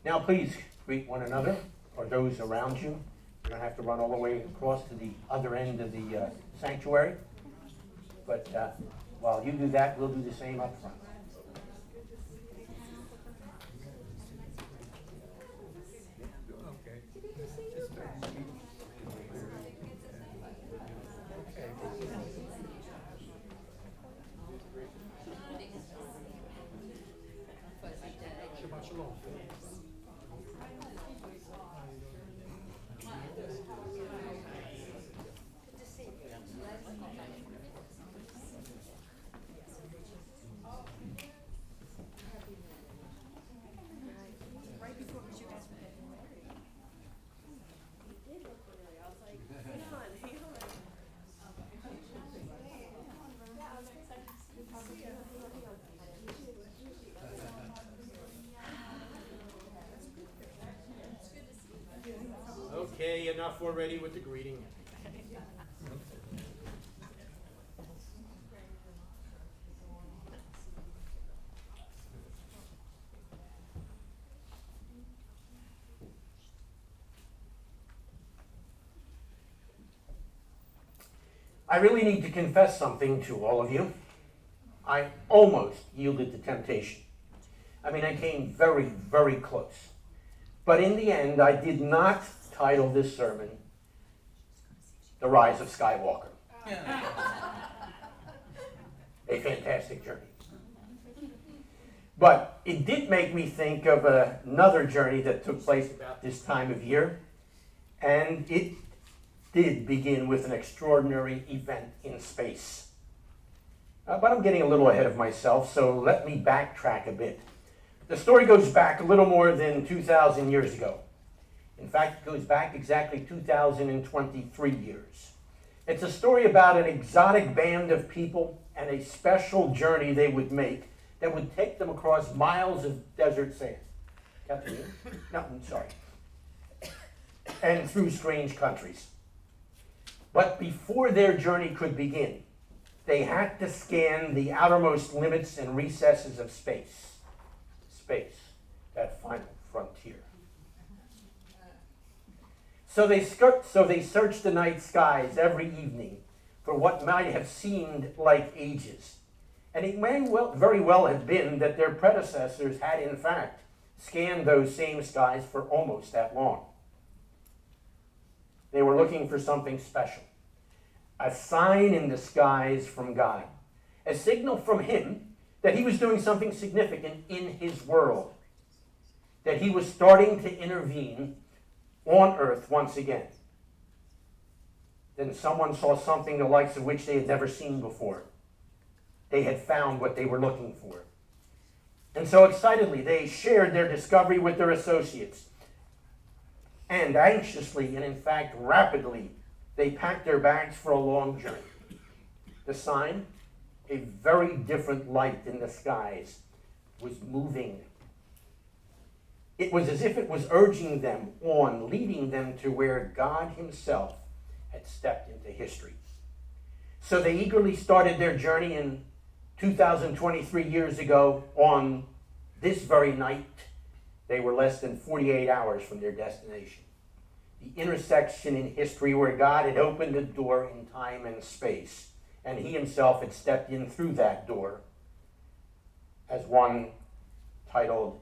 Now please greet one another, or those around you. You don't have to run all the way across to the other end of the sanctuary. But while you do that, we'll do the same up front. Okay, enough already with the greeting. I really need to confess something to all of you. I almost yielded to temptation. I mean, I came very, very close. But in the end, I did not title this sermon, The Rise of Skywalker. A fantastic journey. But it did make me think of another journey that took place about this time of year. And it did begin with an extraordinary event in space. But I'm getting a little ahead of myself, so let me backtrack a bit. The story goes back a little more than 2,000 years ago. In fact, it goes back exactly 2,023 years. It's a story about an exotic band of people and a special journey they would make that would take them across miles of desert sand. Captain Ian? No, I'm sorry. And through strange countries. But before their journey could begin, they had to scan the outermost limits and recesses of space. Space, that final frontier. So they searched the night skies every evening for what might have seemed like ages. And it may very well have been that their predecessors had in fact scanned those same skies for almost that long. They were looking for something special. A sign in the skies from God. A signal from him that he was doing something significant in his world. That he was starting to intervene on earth once again. Then someone saw something the likes of which they had never seen before. They had found what they were looking for. And so excitedly, they shared their discovery with their associates. And anxiously, and in fact rapidly, they packed their bags for a long journey. The sign, a very different light in the skies, was moving. It was as if it was urging them on, leading them to where God himself had stepped into history. So they eagerly started their journey in 2023 years ago. On this very night, they were less than 48 hours from their destination. the intersection in history where God had opened a door in time and space, and he himself had stepped in through that door as one titled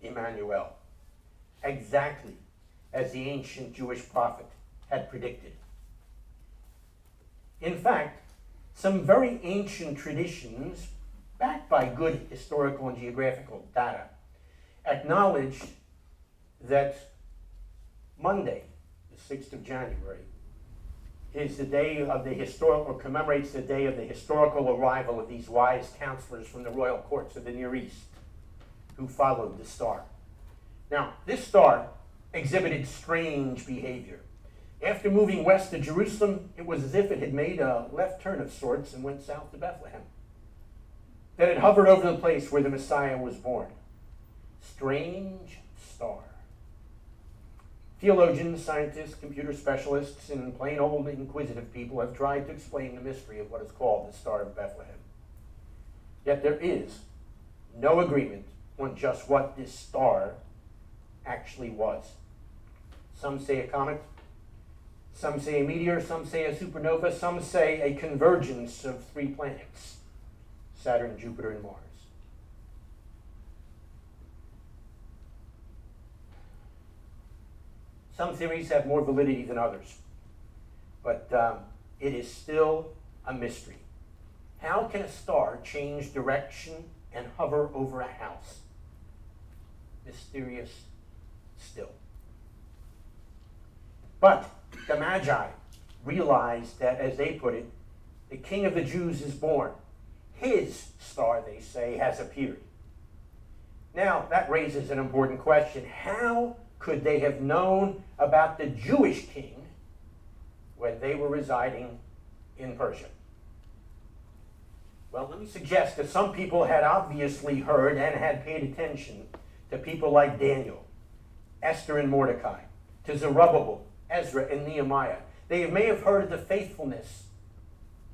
Emmanuel, exactly as the ancient Jewish prophet had predicted. In fact, some very ancient traditions, backed by good historical and geographical data, acknowledged that Monday, the 6th of January, is the day of the historical, or commemorates the day of the historical arrival of these wise counselors from the royal courts of the Near East who followed the star. Now, this star exhibited strange behavior. After moving west to Jerusalem, it was as if it had made a left turn of sorts and went south to Bethlehem. Then it hovered over the place where the Messiah was born. Strange star. Theologians, scientists, computer specialists, and plain old inquisitive people have tried to explain the mystery of what is called the Star of Bethlehem. Yet there is no agreement on just what this star actually was. Some say a comet, some say a meteor, some say a supernova, some say a convergence of three planets, Saturn, Jupiter, and Mars. Some theories have more validity than others, but it is still a mystery. How can a star change direction and hover over a house? Mysterious still. But the Magi realized that, as they put it, the King of the Jews is born. His star, they say, has appeared. Now, that raises an important question. How could they have known about the Jewish king when they were residing in Persia? Well, let me suggest that some people had obviously heard and had paid attention to people like Daniel, Esther and Mordecai, to Zerubbabel, Ezra, and Nehemiah. They may have heard of the faithfulness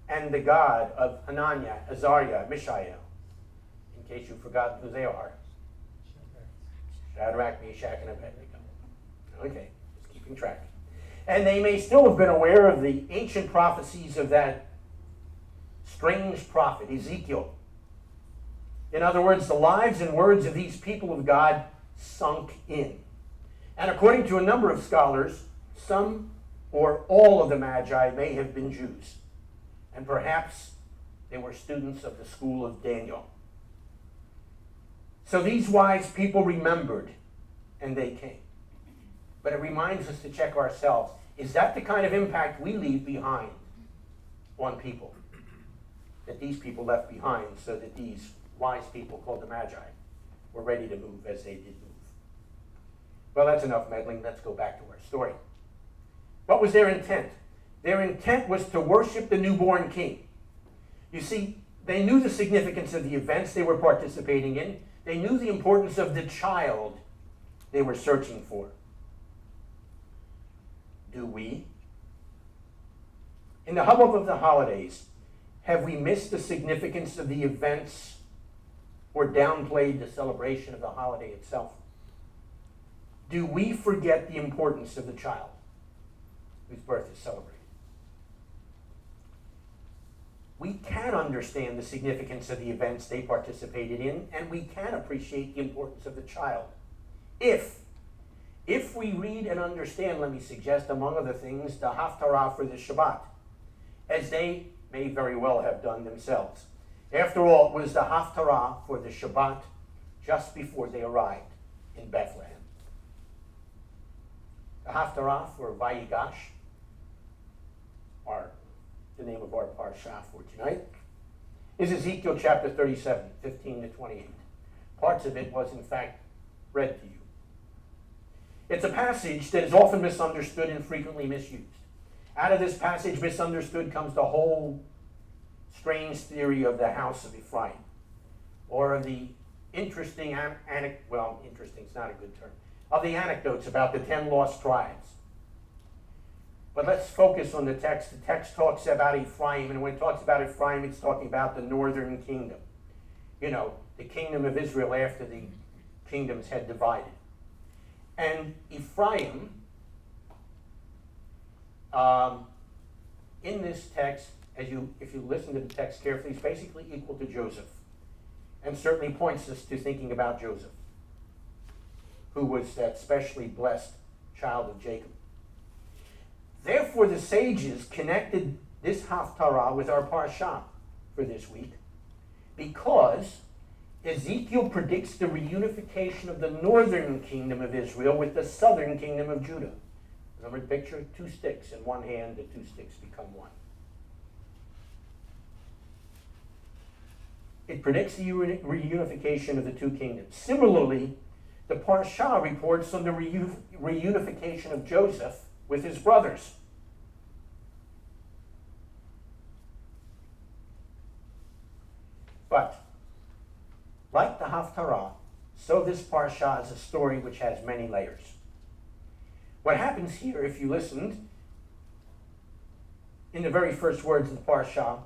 and the God of Hananiah, Azariah, Mishael. In case you've forgotten who they are. Shadrach, Meshach, and Abednego. Okay, just keeping track. And they may still have been aware of the ancient prophecies of that strange prophet, Ezekiel. In other words, the lives and words of these people of God sunk in. And according to a number of scholars, some or all of the Magi may have been Jews. And perhaps they were students of the school of Daniel. So these wise people remembered, and they came. But it reminds us to check ourselves. Is that the kind of impact we leave behind on people? That these people left behind so that these wise people called the Magi were ready to move as they did move. Well, that's enough meddling. Let's go back to our story. What was their intent? Their intent was to worship the newborn king. You see, they knew the significance of the events they were participating in. They knew the importance of the child they were searching for. Do we? In the hubbub of the holidays, have we missed the significance of the events or downplayed the celebration of the holiday itself? Do we forget the importance of the child whose birth is celebrated? We can understand the significance of the events they participated in, and we can appreciate the importance of the child. If we read and understand, let me suggest, among other things, the Haftarah for the Shabbat, as they may very well have done themselves. After all, it was the Haftarah for the Shabbat just before they arrived in Bethlehem. The Haftarah for Vayigash, the name of our parsha for tonight, is Ezekiel chapter 37, 15 to 28. Parts of it was, in fact, read to you. It's a passage that is often misunderstood and frequently misused. Out of this passage, misunderstood, comes the whole strange theory of the house of Ephraim, or of the interesting, interesting is not a good term, of the anecdotes about the 10 lost tribes. But let's focus on the text. The text talks about Ephraim, and when it talks about Ephraim, it's talking about the northern kingdom. You know, the kingdom of Israel after the kingdoms had divided. And Ephraim in this text, if you listen to the text carefully, is basically equal to Joseph, and certainly points us to thinking about Joseph, who was that specially blessed child of Jacob. Therefore, the sages connected this Haftarah with our Parsha for this week, because Ezekiel predicts the reunification of the northern kingdom of Israel with the southern kingdom of Judah. Remember the picture? 2 sticks in one hand, the 2 sticks become one. It predicts the reunification of the 2 kingdoms. Similarly, the Parsha reports on the reunification of Joseph with his brothers. But, like the Haftarah, so this Parsha is a story which has many layers. What happens here, if you listened, in the very first words of the Parsha,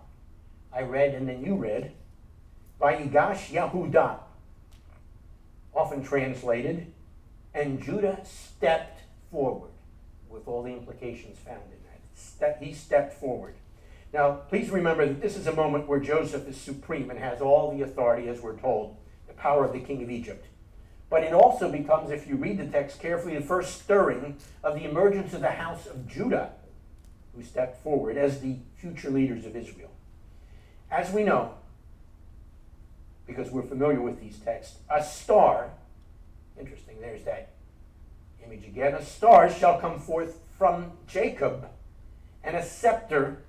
I read and then you read, Vayigash Yehudah, often translated, and Judah stepped forward, with all the implications found in that. He stepped forward. Now, please remember that this is a moment where Joseph is supreme and has all the authority, as we're told, the power of the king of Egypt. But it also becomes, if you read the text carefully, the first stirring of the emergence of the house of Judah, who stepped forward as the future leaders of Israel. As we know, because we're familiar with these texts, a star, interesting, there's that image again, a star shall come forth from Jacob, and a scepter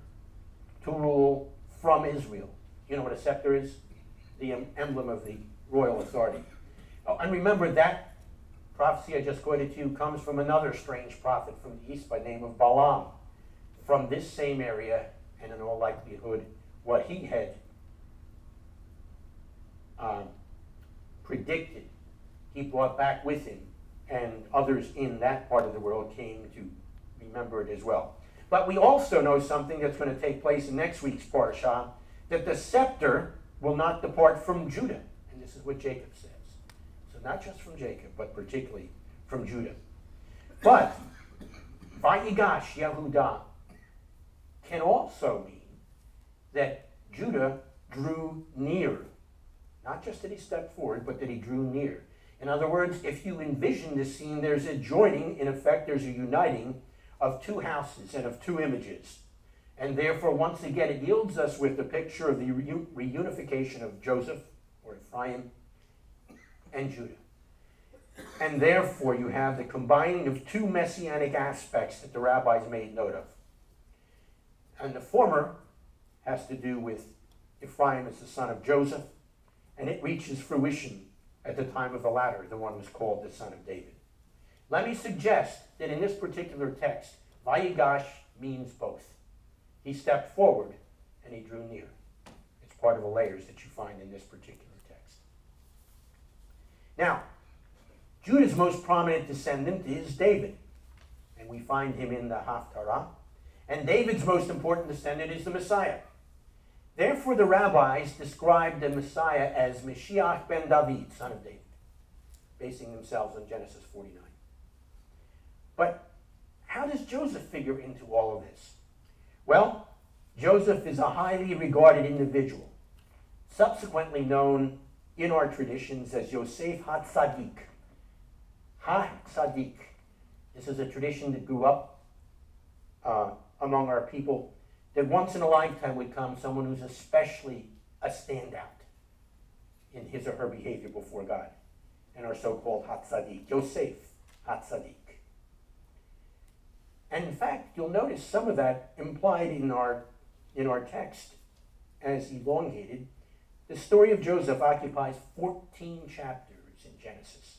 to rule from Israel. You know what a scepter is? The emblem of the royal authority. Oh, and remember that prophecy I just quoted to you comes from another strange prophet from the east by the name of Balaam, from this same area, and in all likelihood, what he had predicted, he brought back with him, and others in that part of the world came to remember it as well. But we also know something that's going to take place in next week's Parsha, that the scepter will not depart from Judah. And this is what Jacob says. So not just from Jacob, but particularly from Judah. But Vayigash Yehudah can also mean that Judah drew near. Not just that he stepped forward, but that he drew near. In other words, if you envision this scene, there's a joining, in effect, there's a uniting of 2 houses and of 2 images. And therefore, once again, it yields us with the picture of the reunification of Joseph, or Ephraim, and Judah. And therefore, you have the combining of 2 messianic aspects that the rabbis made note of. And the former has to do with Ephraim as the son of Joseph, and it reaches fruition at the time of the latter, the one was called the son of David. Let me suggest that in this particular text, Vayigash means both. He stepped forward and he drew near. It's part of the layers that you find in this particular text. Now, Judah's most prominent descendant is David, and we find him in the Haftarah. And David's most important descendant is the Messiah. Therefore, the rabbis described the Messiah as Mashiach ben David, son of David, basing themselves on Genesis 49. But how does Joseph figure into all of this? Well, Joseph is a highly regarded individual, subsequently known in our traditions as Yosef HaTzadik. HaTzadik. This is a tradition that grew up among our people, that once in a lifetime would come someone who's especially a standout in his or her behavior before God, and our so-called HaTzadik, Yosef HaTzadik. And in fact, you'll notice some of that implied in our text as elongated. The story of Joseph occupies 14 chapters in Genesis.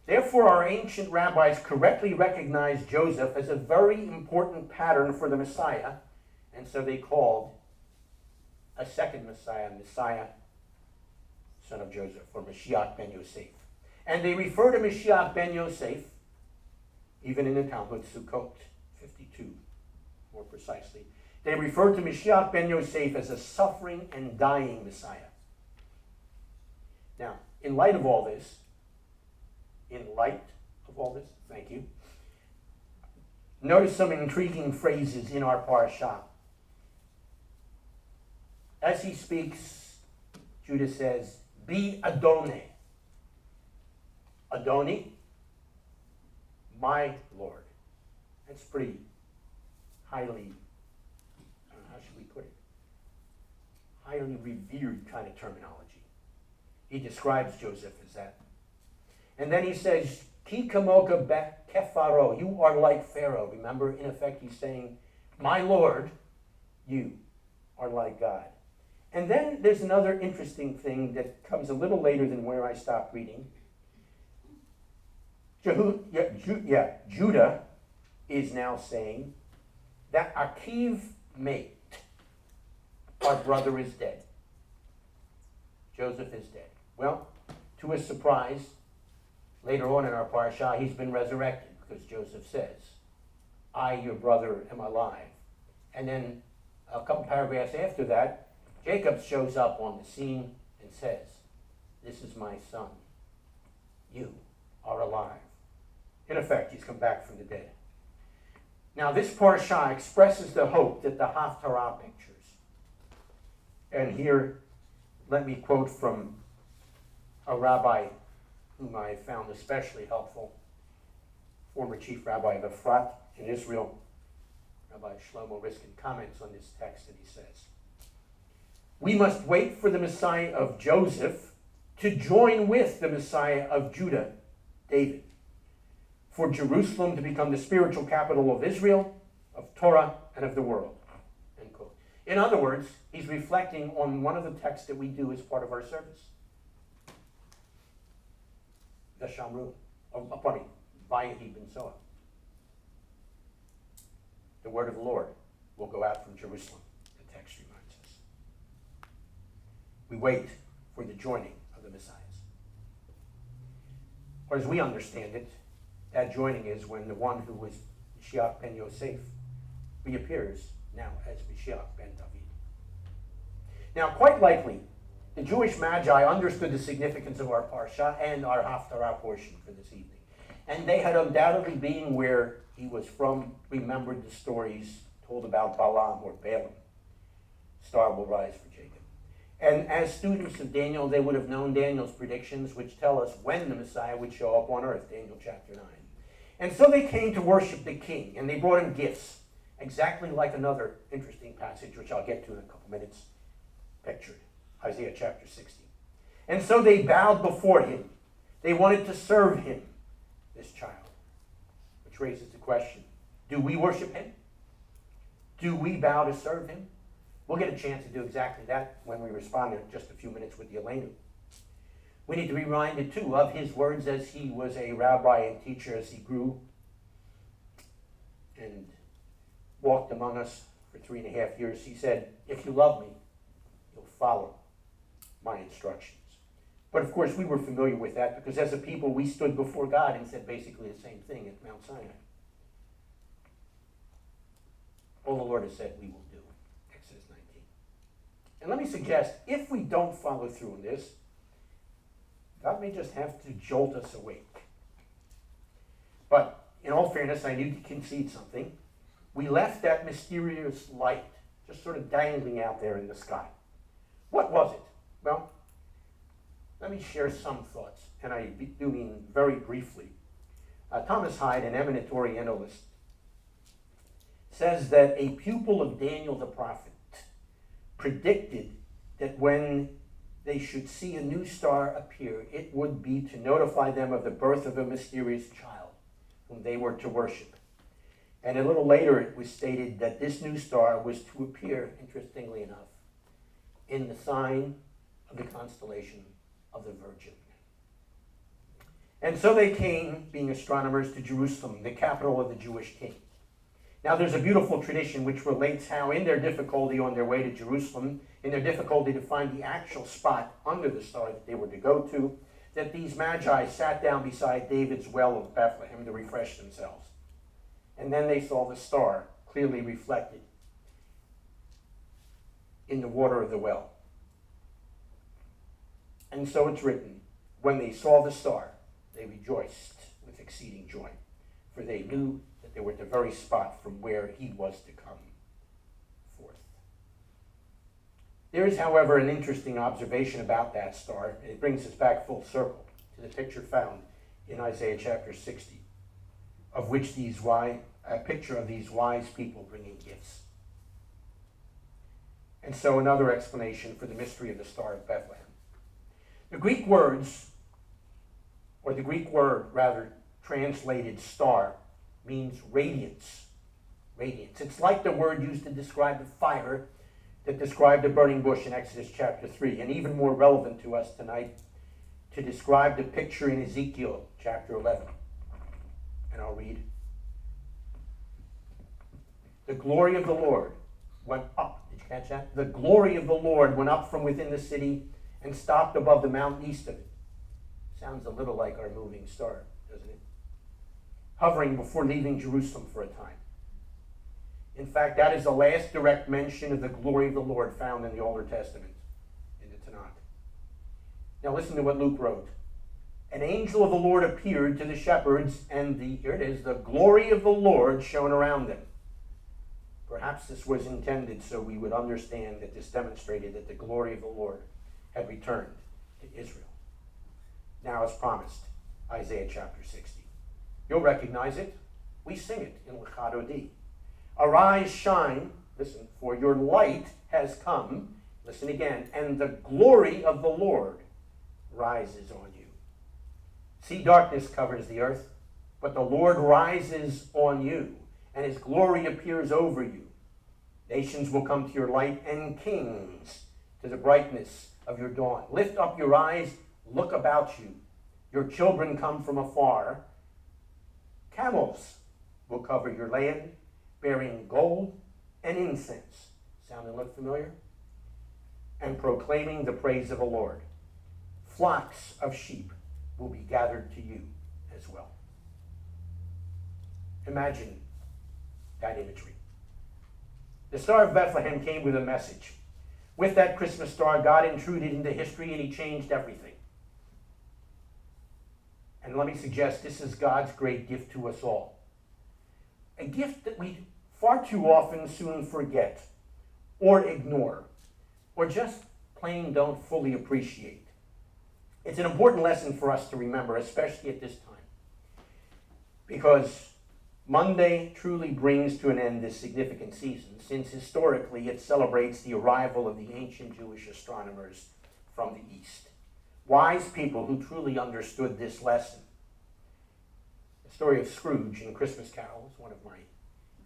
Therefore, our ancient rabbis correctly recognized Joseph as a very important pattern for the Messiah, and so they called a second Messiah, son of Joseph, or Mashiach ben Yosef. And they refer to Mashiach ben Yosef, even in the Talmud, Sukkot 52, more precisely. They refer to Mashiach ben Yosef as a suffering and dying Messiah. Now, in light of all this, thank you, Notice some intriguing phrases in our parashah. As he speaks, Judah says, "Be Adonai." Adoni, my Lord. That's pretty highly, how should we put it? Highly revered kind of terminology. He describes Joseph as that. And then he says, Ki kamoka kefaro, you are like Pharaoh. Remember, in effect, he's saying, my Lord, you are like God. And then there's another interesting thing that comes a little later than where I stopped reading. Judah is now saying that Akiv mate, our brother, is dead. Joseph is dead. Well, to his surprise, later on in our parashah, he's been resurrected because Joseph says, I, your brother, am alive. And then a couple paragraphs after that, Jacob shows up on the scene and says, this is my son. You are alive. In effect, he's come back from the dead. Now, this parashah expresses the hope that the Haftarah pictures. And here, let me quote from a rabbi whom I found especially helpful, former chief rabbi of Efrat in Israel, Rabbi Shlomo Riskin, comments on this text, and he says, we must wait for the Messiah of Joseph to join with the Messiah of Judah, David, for Jerusalem to become the spiritual capital of Israel, of Torah, and of the world. End quote. In other words, he's reflecting on one of the texts that we do as part of our service. The Shamru, Vayigash ben Soah. The word of the Lord will go out from Jerusalem, the text reminds us. We wait for the joining of the Messiahs. Or as we understand it, that joining is when the one who was Mashiach ben Yosef reappears now as Mashiach ben David. Now, quite likely, the Jewish Magi understood the significance of our Parsha and our Haftarah portion for this evening. And they had undoubtedly, being where he was from, remembered the stories told about Balaam or Balaam. Star will rise for Jacob. And as students of Daniel, they would have known Daniel's predictions, which tell us when the Messiah would show up on earth, Daniel chapter 9. And so they came to worship the king, and they brought him gifts, exactly like another interesting passage, which I'll get to in a couple minutes, pictured, Isaiah chapter 60. And so they bowed before him. They wanted to serve him, this child, which raises the question, do we worship him? Do we bow to serve him? We'll get a chance to do exactly that when we respond in just a few minutes with the Elenu. We need to be reminded, too, of his words as he was a rabbi and teacher, as he grew and walked among us for 3.5 years. He said, if you love me, you'll follow my instructions. But of course, we were familiar with that because as a people, we stood before God and said basically the same thing at Mount Sinai. All the Lord has said we will do. Exodus 19. And let me suggest, if we don't follow through on this, God may just have to jolt us awake. But in all fairness, I need to concede something. We left that mysterious light just sort of dangling out there in the sky. What was it? Well, let me share some thoughts, and I do mean very briefly. Thomas Hyde, an eminent Orientalist, says that a pupil of Daniel the prophet predicted that when they should see a new star appear, it would be to notify them of the birth of a mysterious child whom they were to worship. And a little later it was stated that this new star was to appear, interestingly enough, in the sign of the constellation of the Virgin. And so they came, being astronomers, to Jerusalem, the capital of the Jewish king. Now there's a beautiful tradition which relates how in their difficulty on their way to Jerusalem, in their difficulty to find the actual spot under the star that they were to go to, that these magi sat down beside David's well of Bethlehem to refresh themselves. And then they saw the star clearly reflected in the water of the well. And so it's written, when they saw the star, they rejoiced with exceeding joy, for they knew that They were at the very spot from where he was to come forth. There is, however, an interesting observation about that star, and it brings us back full circle to the picture found in Isaiah chapter 60, of which a picture of these wise people bringing gifts. And so another explanation for the mystery of the Star of Bethlehem. The Greek words, or the Greek word rather, translated star, means radiance. Radiance. It's like the word used to describe the fire that described the burning bush in Exodus chapter 3, and even more relevant to us tonight, to describe the picture in Ezekiel chapter 11. And I'll read. The glory of the Lord went up. Did you catch that? The glory of the Lord went up from within the city and stopped above the mountain east of it. Sounds a little like our moving star, doesn't it? Hovering before leaving Jerusalem for a time. In fact, that is the last direct mention of the glory of the Lord found in the Older Testament, in the Tanakh. Now listen to what Luke wrote. An angel of the Lord appeared to the shepherds, and here it is, the glory of the Lord shone around them. Perhaps this was intended so we would understand that this demonstrated that the glory of the Lord had returned to Israel. Now, as promised, Isaiah chapter 60. You'll recognize it. We sing it in Lechad Odi. Arise, shine, listen, for your light has come, listen again, and the glory of the Lord rises on you. See, darkness covers the earth, but the Lord rises on you, and his glory appears over you. Nations will come to your light, and kings to the brightness of your dawn. Lift up your eyes, look about you. Your children come from afar. Camels will cover your land, bearing gold and incense. Sound and look familiar? And proclaiming the praise of the Lord. Flocks of sheep will be gathered to you as well. Imagine that imagery. The Star of Bethlehem came with a message. With that Christmas star, God intruded into history and he changed everything. And let me suggest this is God's great gift to us all. A gift that we far too often soon forget or ignore or just plain don't fully appreciate. It's an important lesson for us to remember, especially at this time, because Monday truly brings to an end this significant season, since historically it celebrates the arrival of the ancient Jewish astronomers from the East. Wise people who truly understood this lesson. The story of Scrooge in Christmas Carol is one of my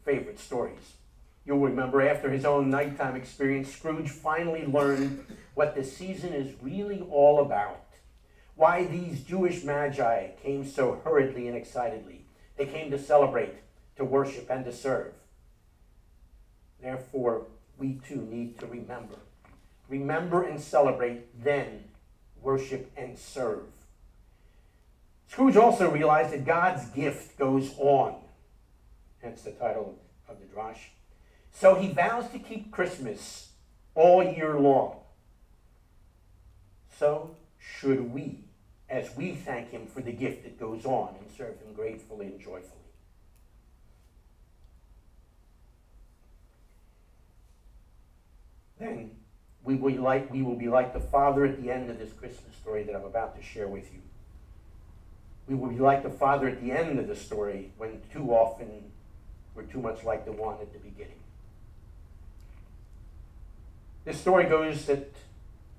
favorite stories. You'll remember after his own nighttime experience, Scrooge finally learned what the season is really all about. Why these Jewish magi came so hurriedly and excitedly. They came to celebrate, to worship, and to serve. Therefore, we too need to remember. Remember and celebrate, then worship and serve. Scrooge also realized that God's gift goes on. Hence the title of the drash. So he vows to keep Christmas all year long. So should we, as we thank him for the gift that goes on and serve him gratefully and joyfully. Then we will be like the Father at the end of this Christmas story that I'm about to share with you. We will be like the Father at the end of the story when too often we're too much like the one at the beginning. This story goes that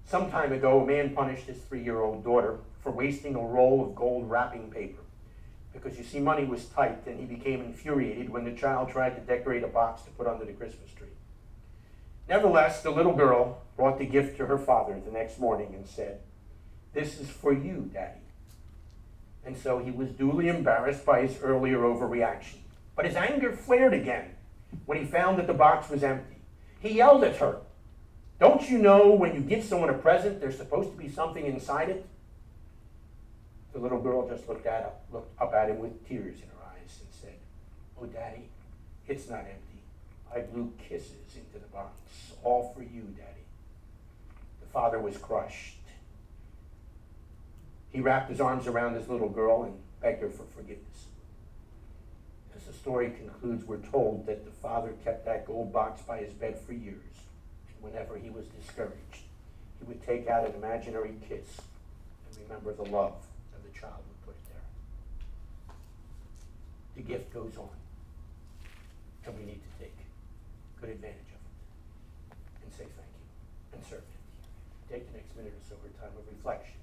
some time ago, a man punished his 3-year-old daughter for wasting a roll of gold wrapping paper. Because you see, money was tight, and he became infuriated when the child tried to decorate a box to put under the Christmas tree. Nevertheless, the little girl brought the gift to her father the next morning and said, "This is for you, Daddy." And so he was duly embarrassed by his earlier overreaction. But his anger flared again when he found that the box was empty. He yelled at her, "Don't you know when you give someone a present, there's supposed to be something inside it?" The little girl just looked up at him with tears in her eyes and said, "Oh, Daddy, it's not empty. I blew kisses into the box, all for you, Daddy." The father was crushed. He wrapped his arms around his little girl and begged her for forgiveness. As the story concludes, we're told that the father kept that gold box by his bed for years. Whenever he was discouraged, he would take out an imaginary kiss and remember the love of the child who put it there. The gift goes on, and we need to take good advantage of it and say thank you and serve him. Take the next minute or so for a time of reflection.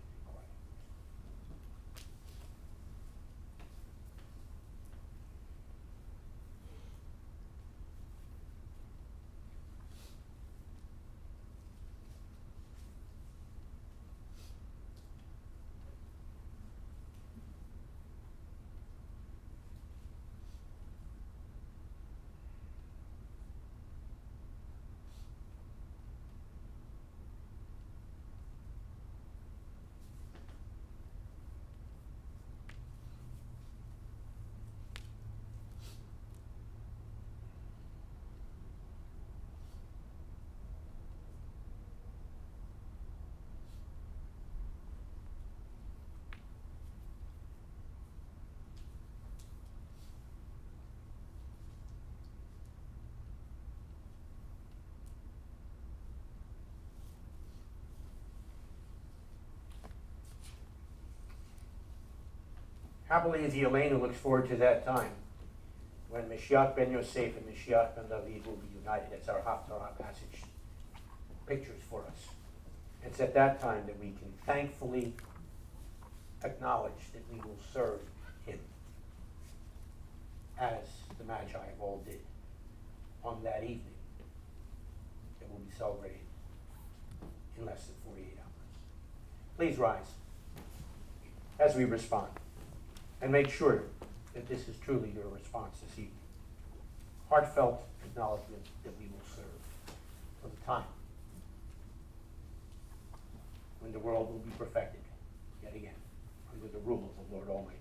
Happily is the Elaine who looks forward to that time when Mashiach ben Yosef and Mashiach ben David will be united, as our Haftarah passage pictures for us. It's at that time that we can thankfully acknowledge that we will serve him as the Magi of all did on that evening that will be celebrated in less than 48 hours. Please rise as we respond. And make sure that this is truly your response this evening. Heartfelt acknowledgement that we will serve for the time when the world will be perfected, yet again, under the rule of the Lord Almighty.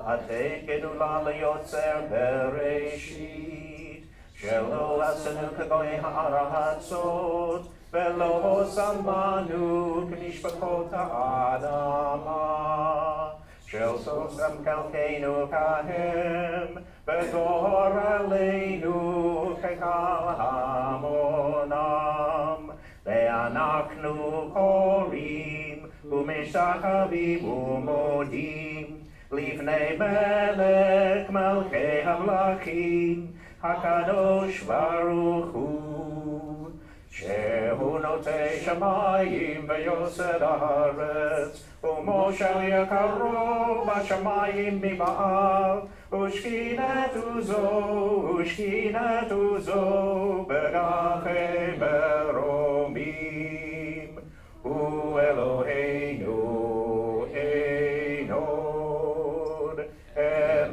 Atekenu ליוצר בראשית, שלא עשינו כגוי הארצות, ולא שמנו כמשפחות האדמה, של סוסם כלכנו כהם, ודור עלינו כקל המונם, ואנחנו קוראים ומשתחווים ומודים, לפני מלך מלכי המלכים, הקדוש ברוך הוא, שהוא נוטה שמיים ויוסד הארץ, ומושל יקרו בשמיים ממעל, ושכינתו זו בגחי מרומים, הוא אלוהינו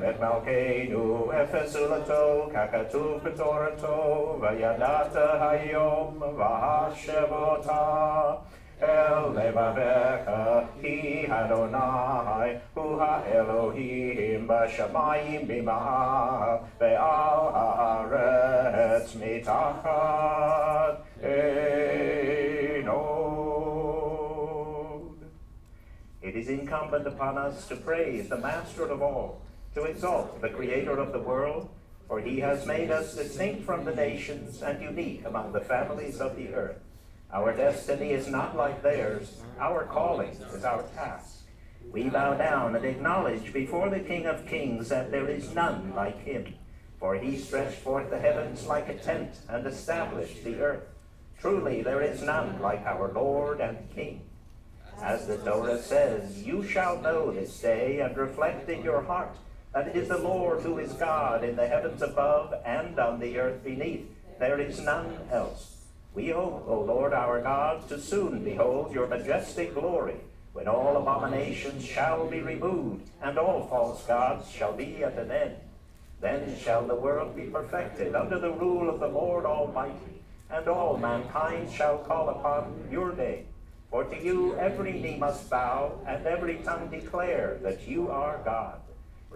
את מלכנו אפס ולתו, ככתוב בתורתו, וידעת היום והשבותה אל לבביך, כי אדוני הוא האלוהים בשמיים ממעל, ועל הארץ מתחת עינו. It is incumbent upon us to praise the Master of all, to exalt the Creator of the world, for he has made us distinct from the nations and unique among the families of the earth. Our destiny is not like theirs. Our calling is our task. We bow down and acknowledge before the King of Kings that there is none like him, for he stretched forth the heavens like a tent and established the earth. Truly there is none like our Lord and King. As the Torah says, you shall know this day and reflect in your heart that it is the Lord who is God in the heavens above and on the earth beneath. There is none else. We hope, O Lord our God, to soon behold your majestic glory, when all abominations shall be removed and all false gods shall be at an end. Then shall the world be perfected under the rule of the Lord Almighty, and all mankind shall call upon your name. For to you every knee must bow, and every tongue declare that you are God.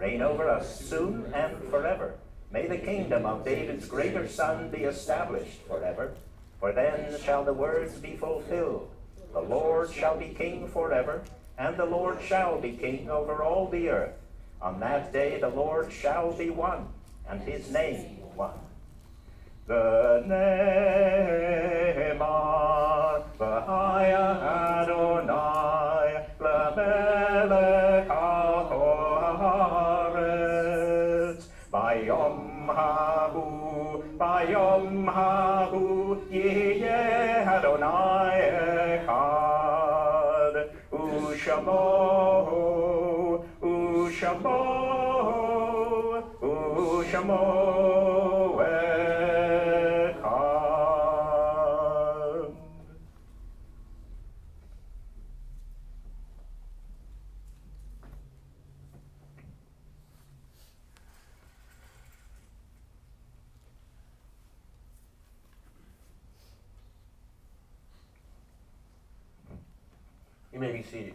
reign over us soon and forever. May the kingdom of David's greater Son be established forever. For then shall the words be fulfilled. The Lord shall be king forever, and the Lord shall be king over all the earth. On that day the Lord shall be one, and his name one. The Ne'emar, V'haya Adonai, L'melech ha'aretz, Bayom hahu, Yeh Adonai echad, Ushamo echad. You may be seated.